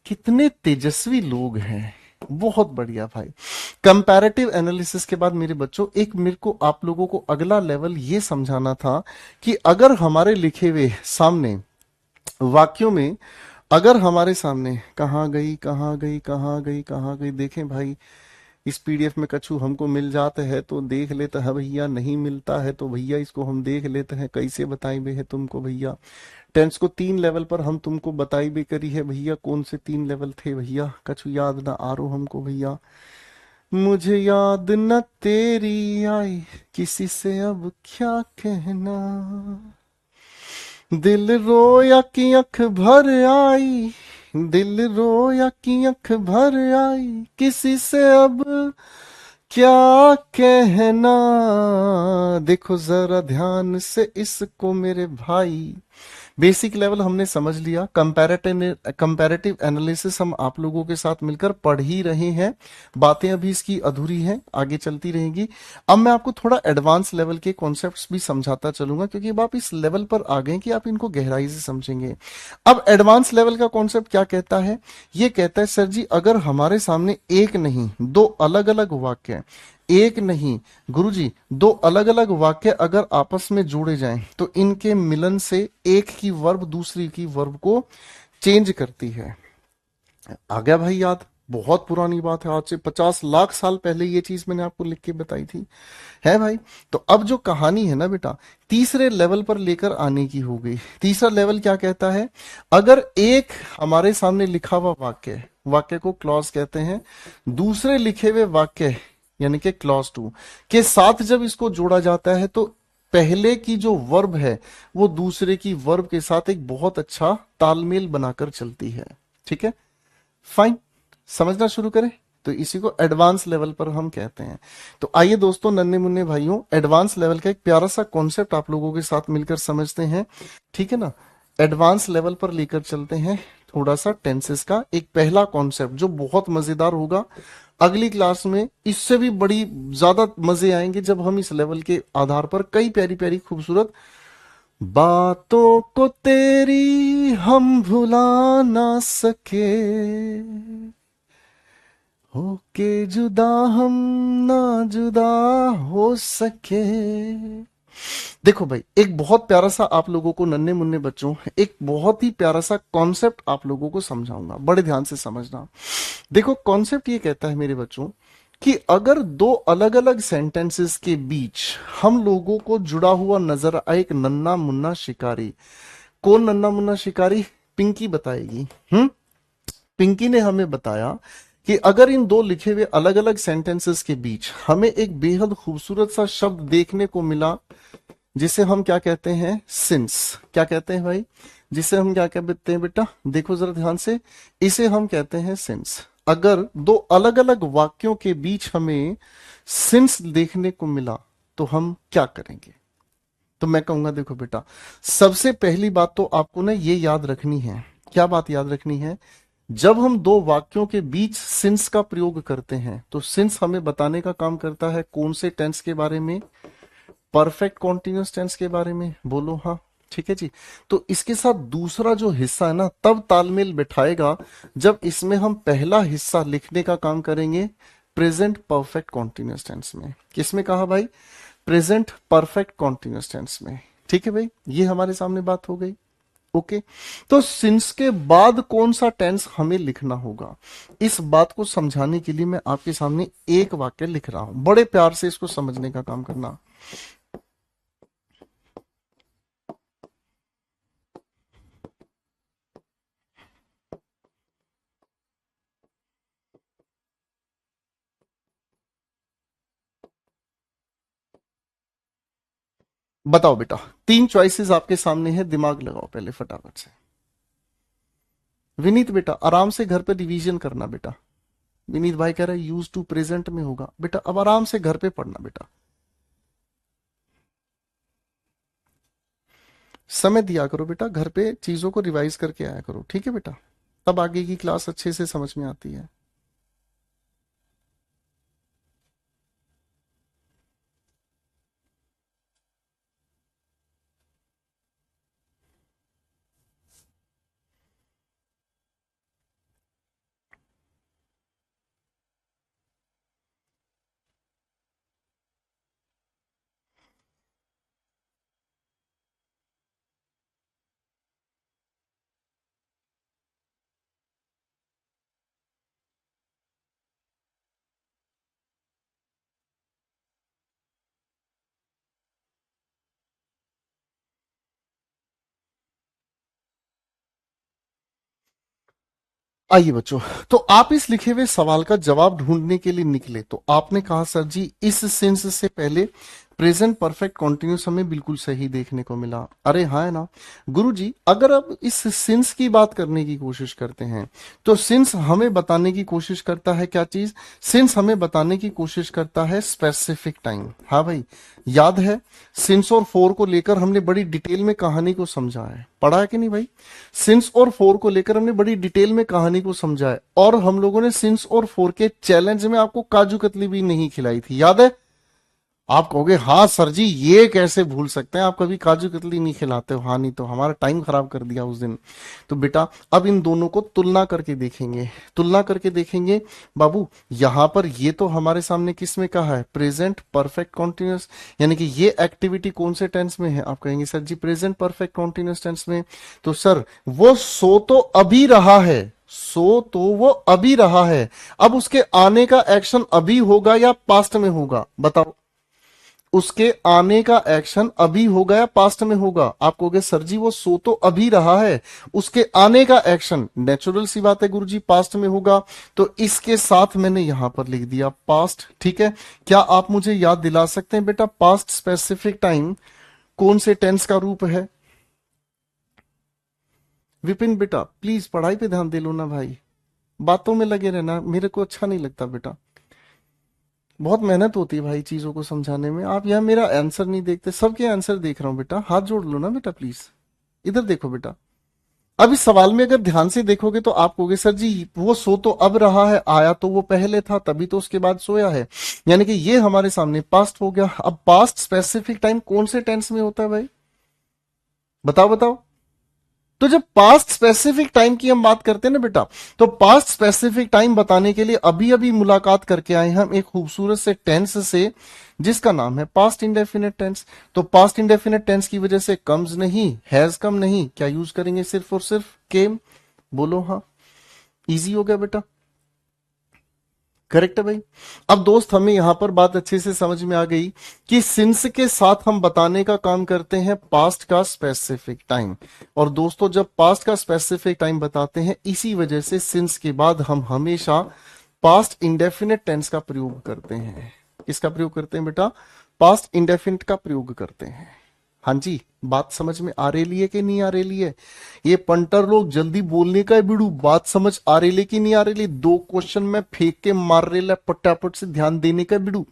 कितने तेजस्वी लोग हैं, बहुत बढ़िया भाई। कंपैरेटिव एनालिसिस के बाद मेरे बच्चों एक मेरे को आप लोगों को अगला लेवल ये समझाना था कि अगर हमारे लिखे हुए सामने वाक्यों में, अगर हमारे सामने कहाँ गई कहाँ गई कहाँ गई कहाँ गई, देखें भाई इस पीडीएफ में कछु हमको मिल जाता है तो देख लेते हैं भैया, नहीं मिलता है तो भैया इसको हम देख लेते हैं, कैसे बताई भी है तुमको भैया। टेंस को 3 लेवल पर हम तुमको बताई भी करी है भैया, कौन से 3 लेवल थे भैया, कछु याद ना आ रो हमको भैया, मुझे याद न तेरी आई, किसी से अब क्या कहना, दिल रोया की अख भर आई, दिल रोया की अख भर आई, किसी से अब क्या कहना, देखो जरा ध्यान से इसको मेरे भाई। बेसिक लेवल हमने समझ लिया, कंपैरेटिव एनालिसिस हम आप लोगों के साथ मिलकर पढ़ ही रहे हैं, बातें अभी इसकी अधूरी हैं, आगे चलती रहेंगी। अब मैं आपको थोड़ा एडवांस लेवल के कॉन्सेप्ट्स भी समझाता चलूंगा, क्योंकि अब आप इस लेवल पर आ गए कि आप इनको गहराई से समझेंगे। अब एडवांस लेवल का कॉन्सेप्ट क्या कहता है? ये कहता है सर जी, अगर हमारे सामने एक नहीं दो अलग अलग वाक्य, एक नहीं गुरुजी दो अलग अलग वाक्य अगर आपस में जोड़े जाएं तो इनके मिलन से एक की वर्ब दूसरी की वर्ब को चेंज करती है। आ गया भाई याद? बहुत पुरानी बात है, आज से 50 लाख साल पहले ये चीज मैंने आपको लिख के बताई थी, है भाई। तो अब जो कहानी है ना बेटा, तीसरे लेवल पर लेकर आने की हो गई। तीसरा लेवल क्या कहता है? अगर एक हमारे सामने लिखा हुआ वाक्य, वाक्य को क्लॉज कहते हैं, दूसरे लिखे हुए वाक्य यानी कि क्लॉज टू के साथ जब इसको जोड़ा जाता है तो पहले की जो वर्ब है वो दूसरे की वर्ब के साथ एक बहुत अच्छा तालमेल बनाकर चलती है। ठीक है, फाइन, समझना शुरू करें। तो इसी को एडवांस लेवल पर हम कहते हैं। तो आइए दोस्तों, नन्हे मुन्ने भाइयों, एडवांस लेवल का एक प्यारा सा कॉन्सेप्ट आप लोगों के साथ मिलकर समझते हैं, ठीक है ना। एडवांस लेवल पर लेकर चलते हैं थोड़ा सा टेंसेस का एक पहला कॉन्सेप्ट जो बहुत मजेदार होगा। अगली क्लास में इससे भी बड़ी ज्यादा मजे आएंगे जब हम इस लेवल के आधार पर कई प्यारी प्यारी खूबसूरत बातों को तेरी हम भुला ना सके, होके जुदा हम ना जुदा हो सके। देखो भाई, एक बहुत प्यारा सा आप लोगों को, नन्हे मुन्ने बच्चों, एक बहुत ही प्यारा सा कॉन्सेप्ट आप लोगों को समझाऊंगा, बड़े ध्यान से समझना। देखो कॉन्सेप्ट ये कहता है मेरे बच्चों कि अगर दो अलग अलग सेंटेंसेस के बीच हम लोगों को जुड़ा हुआ नजर आए एक नन्ना मुन्ना शिकारी। कौन नन्ना मुन्ना शिकारी? पिंकी बताएगी। पिंकी ने हमें बताया कि अगर इन दो लिखे हुए अलग अलग सेंटेंसेस के बीच हमें एक बेहद खूबसूरत सा शब्द देखने को मिला, जिसे हम क्या कहते हैं? सिंस। क्या कहते हैं भाई? जिसे हम क्या कहते हैं बेटा? देखो जरा ध्यान से, इसे हम कहते हैं सिंस। अगर दो अलग अलग वाक्यों के बीच हमें सिंस देखने को मिला तो हम क्या करेंगे? तो मैं कहूंगा देखो बेटा, सबसे पहली बात तो आपको ना ये याद रखनी है। क्या बात याद रखनी है? जब हम दो वाक्यों के बीच सिंस का प्रयोग करते हैं तो सिंस हमें बताने का काम करता है कौन से टेंस के बारे में? परफेक्ट कॉन्टिन्यूस टेंस के बारे में। बोलो हाँ, ठीक है जी। तो इसके साथ दूसरा जो हिस्सा है ना, तब तालमेल बिठाएगा जब इसमें हम पहला हिस्सा लिखने का काम करेंगे प्रेजेंट परफेक्ट कॉन्टिन्यूस टेंस में। किसमें कहा भाई? प्रेजेंट परफेक्ट कॉन्टिन्यूस टेंस में। ठीक है भाई, ये हमारे सामने बात हो गई। ओके, तो सिंस के बाद कौन सा टेंस हमें लिखना होगा, इस बात को समझाने के लिए मैं आपके सामने एक वाक्य लिख रहा हूं। बड़े प्यार से इसको समझने का काम करना। बताओ बेटा, तीन चॉइसेस आपके सामने है, दिमाग लगाओ पहले फटाफट से। विनीत बेटा आराम से घर पे रिवीजन करना बेटा। विनीत भाई कह रहा है यूज टू प्रेजेंट में होगा बेटा, अब आराम से घर पे पढ़ना बेटा, समय दिया करो बेटा, घर पे चीजों को रिवाइज करके आया करो, ठीक है बेटा, तब आगे की क्लास अच्छे से समझ में आती है। आइए बच्चों, तो आप इस लिखे हुए सवाल का जवाब ढूंढने के लिए निकले तो आपने कहा सर जी इस सेंस से पहले प्रेजेंट परफेक्ट कॉन्टिन्यूस हमें बिल्कुल सही देखने को मिला। अरे हाँ है ना गुरुजी, अगर अब इस सिंस की बात करने की कोशिश करते हैं तो सिंस हमें बताने की कोशिश करता है क्या चीज? सिंस हमें बताने की कोशिश करता है स्पेसिफिक टाइम। हाँ भाई, याद है सिंस और फोर को लेकर हमने बड़ी डिटेल में कहानी को समझा है, पढ़ा है कि नहीं भाई? सिंस और फोर को लेकर हमने बड़ी डिटेल में कहानी को समझा है, और हम लोगों ने सिंस और फोर के चैलेंज में आपको काजू कतली भी नहीं खिलाई थी, याद है? आप कहोगे हाँ सर जी, ये कैसे भूल सकते हैं, आप कभी काजू कतली नहीं खिलाते हो। हाँ, नहीं तो हमारा टाइम खराब कर दिया उस दिन। तो बेटा अब इन दोनों को तुलना करके देखेंगे, तुलना करके देखेंगे बाबू। यहां पर ये तो हमारे सामने किस में कहा है? प्रेजेंट परफेक्ट कॉन्टिन्यूस, यानी कि ये एक्टिविटी कौन से टेंस में है? आप कहेंगे सर जी प्रेजेंट परफेक्ट कॉन्टिन्यूस टेंस में। तो सर वो सो तो अभी रहा है, सो तो वो अभी रहा है, अब उसके आने का एक्शन अभी होगा या पास्ट में होगा? बताओ, उसके आने का एक्शन अभी होगा या पास्ट में होगा? आप कहोगे सर जी वो सो तो अभी रहा है, उसके आने का एक्शन नेचुरल सी बात है गुरुजी पास्ट में होगा। तो इसके साथ मैंने यहां पर लिख दिया पास्ट, ठीक है। क्या आप मुझे याद दिला सकते हैं बेटा पास्ट स्पेसिफिक टाइम कौन से टेंस का रूप है? विपिन बेटा प्लीज पढ़ाई पे ध्यान दे लो ना भाई, बातों में लगे रहना मेरे को अच्छा नहीं लगता बेटा। बहुत मेहनत होती है भाई चीजों को समझाने में, आप यहाँ मेरा आंसर नहीं देखते, सबके आंसर देख रहा हूँ बेटा, हाथ जोड़ लो ना बेटा प्लीज। इधर देखो बेटा, अब इस सवाल में अगर ध्यान से देखोगे तो आप कहोगे सर जी वो सो तो अब रहा है, आया तो वो पहले था तभी तो उसके बाद सोया है, यानी कि ये हमारे सामने पास्ट हो गया। अब पास्ट स्पेसिफिक टाइम कौन से टेंस में होता है भाई? बताओ बताओ। तो जब पास्ट स्पेसिफिक टाइम की हम बात करते हैं ना बेटा, तो पास्ट स्पेसिफिक टाइम बताने के लिए अभी अभी मुलाकात करके आए हम एक खूबसूरत से टेंस से जिसका नाम है पास्ट इंडेफिनिट टेंस। तो पास्ट इंडेफिनिट टेंस की वजह से कम्स नहीं, हैज कम नहीं, क्या यूज करेंगे? सिर्फ और सिर्फ केम। बोलो हाँ, इजी हो गया बेटा, करेक्ट है भाई। अब दोस्त हमें यहां पर बात अच्छे से समझ में आ गई कि सिंस के साथ हम बताने का काम करते हैं पास्ट का स्पेसिफिक टाइम। और दोस्तों जब पास्ट का स्पेसिफिक टाइम बताते हैं इसी वजह से सिंस के बाद हम हमेशा पास्ट इंडेफिनिट टेंस का प्रयोग करते हैं। किसका प्रयोग करते हैं बेटा? पास्ट इंडेफिनिट का प्रयोग करते हैं। हाँ जी, बात समझ में आ रही है कि नहीं आ रही है? ये पंटर लोग जल्दी बोलने का है बिड़ू, बात समझ आ रही है कि नहीं आ रही है? दो क्वेश्चन में फेंक के मार रेला है, पटापट से ध्यान देने का है बिड़ू।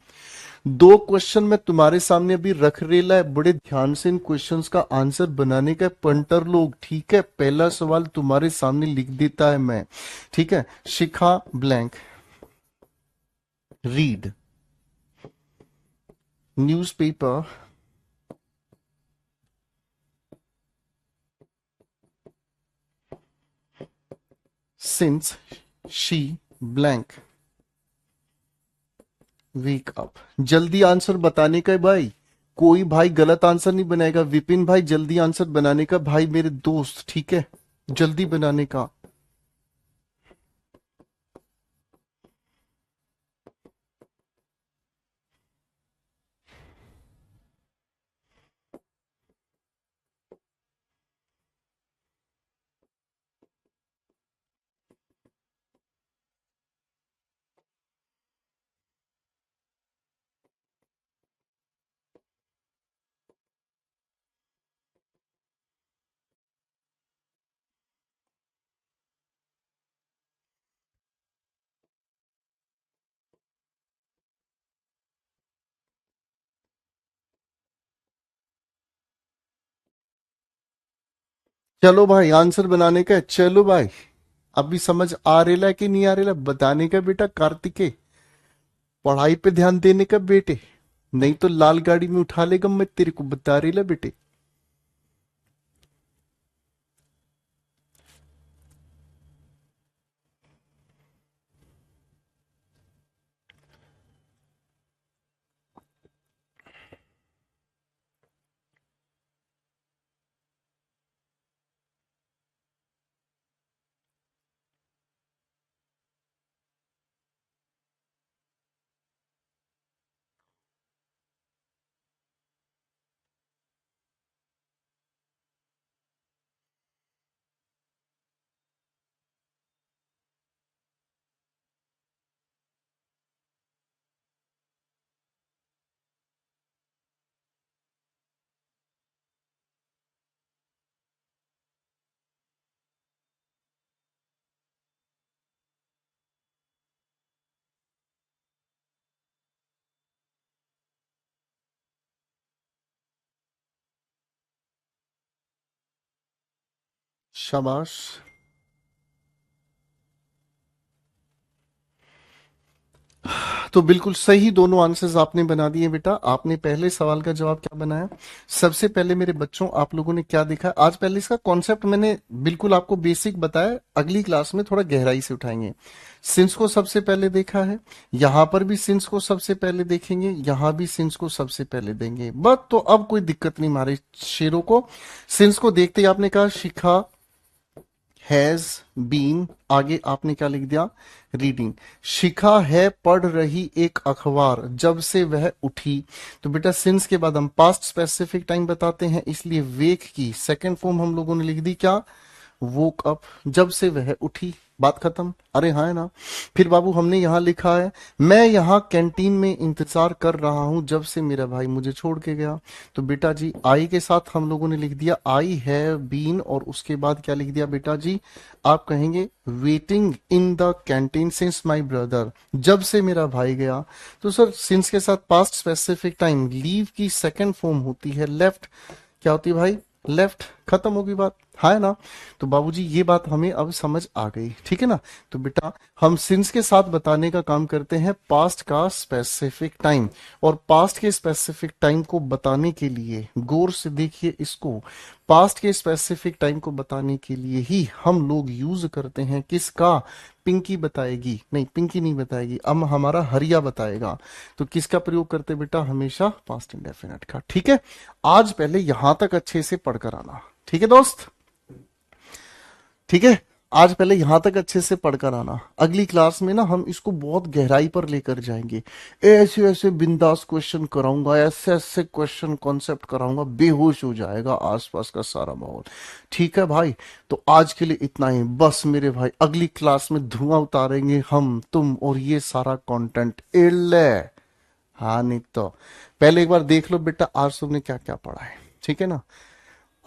दो क्वेश्चन में तुम्हारे सामने अभी रख रेला है, बड़े ध्यान से इन क्वेश्चंस का आंसर बनाने का है पंटर लोग, ठीक है। पहला सवाल तुम्हारे सामने लिख देता है मैं, ठीक है। Shikha blank read newspaper since she blank wake up। जल्दी आंसर बताने का है भाई, कोई भाई गलत आंसर नहीं बनाएगा। विपिन भाई जल्दी आंसर बनाने का भाई मेरे दोस्त, ठीक है, जल्दी बनाने का। चलो भाई आंसर बनाने का है, चलो भाई। अभी समझ आ रेला है कि नहीं आ रेला बताने का बेटा कार्तिके? पढ़ाई पे ध्यान देने का बेटे, नहीं तो लाल गाड़ी में उठा लेगा मैं तेरे को, बता रेला बेटे। शाबाश। तो बिल्कुल सही दोनों आंसर्स आपने बना दिए बेटा। आपने पहले सवाल का जवाब क्या बनाया? सबसे पहले मेरे बच्चों, आप लोगों ने क्या देखा आज? पहले इसका कॉन्सेप्ट मैंने बिल्कुल आपको बेसिक बताया, अगली क्लास में थोड़ा गहराई से उठाएंगे। सिंस को सबसे पहले देखा है, यहां पर भी सिंस को सबसे पहले देखेंगे, यहां भी सिंस को सबसे पहले देंगे बस। तो अब कोई दिक्कत नहीं हमारे शेरों को। सिंस को देखते ही आपने कहा शिखा हैज बीन, आगे आपने क्या लिख दिया? रीडिंग। शिखा है पढ़ रही एक अखबार जब से वह उठी। तो बेटा सिंस के बाद हम पास्ट स्पेसिफिक टाइम बताते हैं, इसलिए वेक की सेकंड फॉर्म हम लोगों ने लिख दी क्या? Woke up. जब से वह उठी, बात खत्म। अरे हाँ है ना। फिर बाबू हमने यहां लिखा है, मैं यहां कैंटीन में इंतजार कर रहा हूं जब से मेरा भाई मुझे छोड़ के गया। तो बेटा जी आई के साथ हम लोगों ने लिख दिया आई हैव बीन, और उसके बाद क्या लिख दिया बेटा जी? आप कहेंगे waiting in the canteen since my brother, जब से मेरा भाई गया। तो सर सिंस के साथ पास्ट स्पेसिफिक टाइम लीव की सेकेंड फॉर्म होती है लेफ्ट। क्या होती है भाई? लेफ्ट। खत्म होगी बात, है ना। तो बाबूजी ये बात हमें अब समझ आ गई, ठीक है ना। तो बेटा हम सिंस के साथ बताने का काम करते हैं पास्ट का स्पेसिफिक टाइम, और पास्ट के स्पेसिफिक टाइम को बताने के लिए गौर से देखिए इसको, पास्ट के स्पेसिफिक टाइम को बताने के लिए ही हम लोग यूज करते हैं किसका? पिंकी बताएगी, नहीं पिंकी नहीं बताएगी, अब हमारा हरिया बताएगा। तो किसका प्रयोग करते बेटा? हमेशा पास्ट इंडेफिनिट का, ठीक है। आज पहले यहां तक अच्छे से पढ़कर आना, ठीक है दोस्त, ठीक है। आज पहले यहां तक अच्छे से पढ़कर आना, अगली क्लास में ना हम इसको बहुत गहराई पर लेकर जाएंगे। ऐसे ऐसे बिंदास क्वेश्चन कराऊंगा, ऐसे ऐसे क्वेश्चन कॉन्सेप्ट कराऊंगा, बेहोश हो जाएगा आसपास का सारा माहौल, ठीक है भाई। तो आज के लिए इतना ही बस मेरे भाई, अगली क्लास में धुआं उतारेंगे हम तुम और ये सारा कंटेंट एले। हाँ नहीं तो पहले एक बार देख लो बेटा आज तुमने क्या क्या पढ़ा है, ठीक है ना।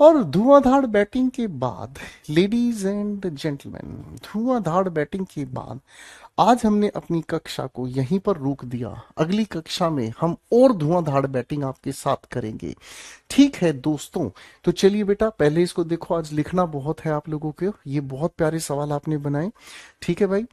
और धुआंधार बैटिंग के बाद, ladies and gentleman, Dhuandhar batting के बाद आज हमने अपनी कक्षा को यहीं पर रोक दिया। अगली कक्षा में हम और धुआंधार बैटिंग आपके साथ करेंगे, ठीक है दोस्तों। तो चलिए बेटा पहले इसको देखो, आज लिखना बहुत है आप लोगों के, ये बहुत प्यारे सवाल आपने बनाए, ठीक है भाई,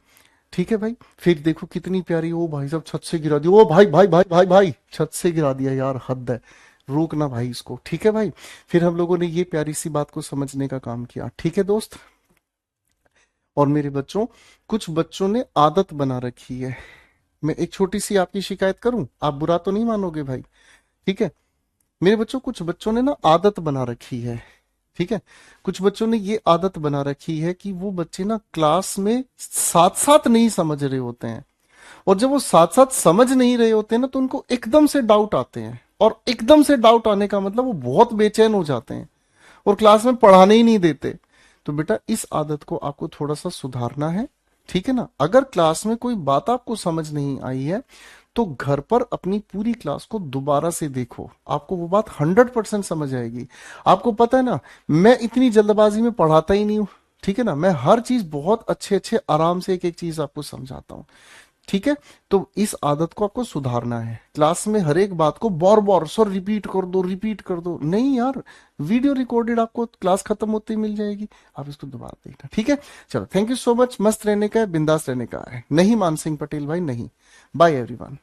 ठीक है भाई। फिर देखो कितनी प्यारी, ओ भाई साहब छत से गिरा दिया, ओ भाई भाई भाई भाई भाई छत से गिरा दिया यार, हद है। रोकना भाई इसको, ठीक है भाई। फिर हम लोगों ने ये प्यारी सी बात को समझने का काम किया, ठीक है दोस्त। और मेरे बच्चों, कुछ बच्चों ने आदत बना रखी है, मैं एक छोटी सी आपकी शिकायत करूं, आप बुरा तो नहीं मानोगे भाई, ठीक है। मेरे बच्चों कुछ बच्चों ने ना आदत बना रखी है, ठीक है। कुछ बच्चों ने ये आदत बना रखी है कि वो बच्चे ना क्लास में साथ साथ नहीं समझ रहे होते हैं, और जब वो साथ साथ समझ नहीं रहे होते हैं ना तो उनको एकदम से डाउट आते हैं, और एकदम से डाउट आने का मतलब वो बहुत बेचैन हो जाते हैं और क्लास में पढ़ाने ही नहीं देते। तो बेटा इस आदत को आपको थोड़ा सा सुधारना है, ठीक है ना। अगर क्लास में कोई बात आपको समझ नहीं आई है तो घर पर अपनी पूरी क्लास को दोबारा से देखो, आपको वो बात 100% समझ आएगी। आपको पता है ना, मैं इतनी जल्दबाजी में पढ़ाता ही नहीं हूं, ठीक है ना। मैं हर चीज बहुत अच्छे अच्छे आराम से एक एक चीज आपको समझाता हूँ, ठीक है। तो इस आदत को आपको सुधारना है, क्लास में हर एक बात को बार बार सर रिपीट कर दो, रिपीट कर दो, नहीं यार। वीडियो रिकॉर्डेड आपको क्लास खत्म होते ही मिल जाएगी, आप इसको दोबारा देखना, ठीक है। चलो थैंक यू सो मच, मस्त रहने का है, बिंदास रहने का है, नहीं मान सिंह पटेल भाई नहीं। Bye everyone.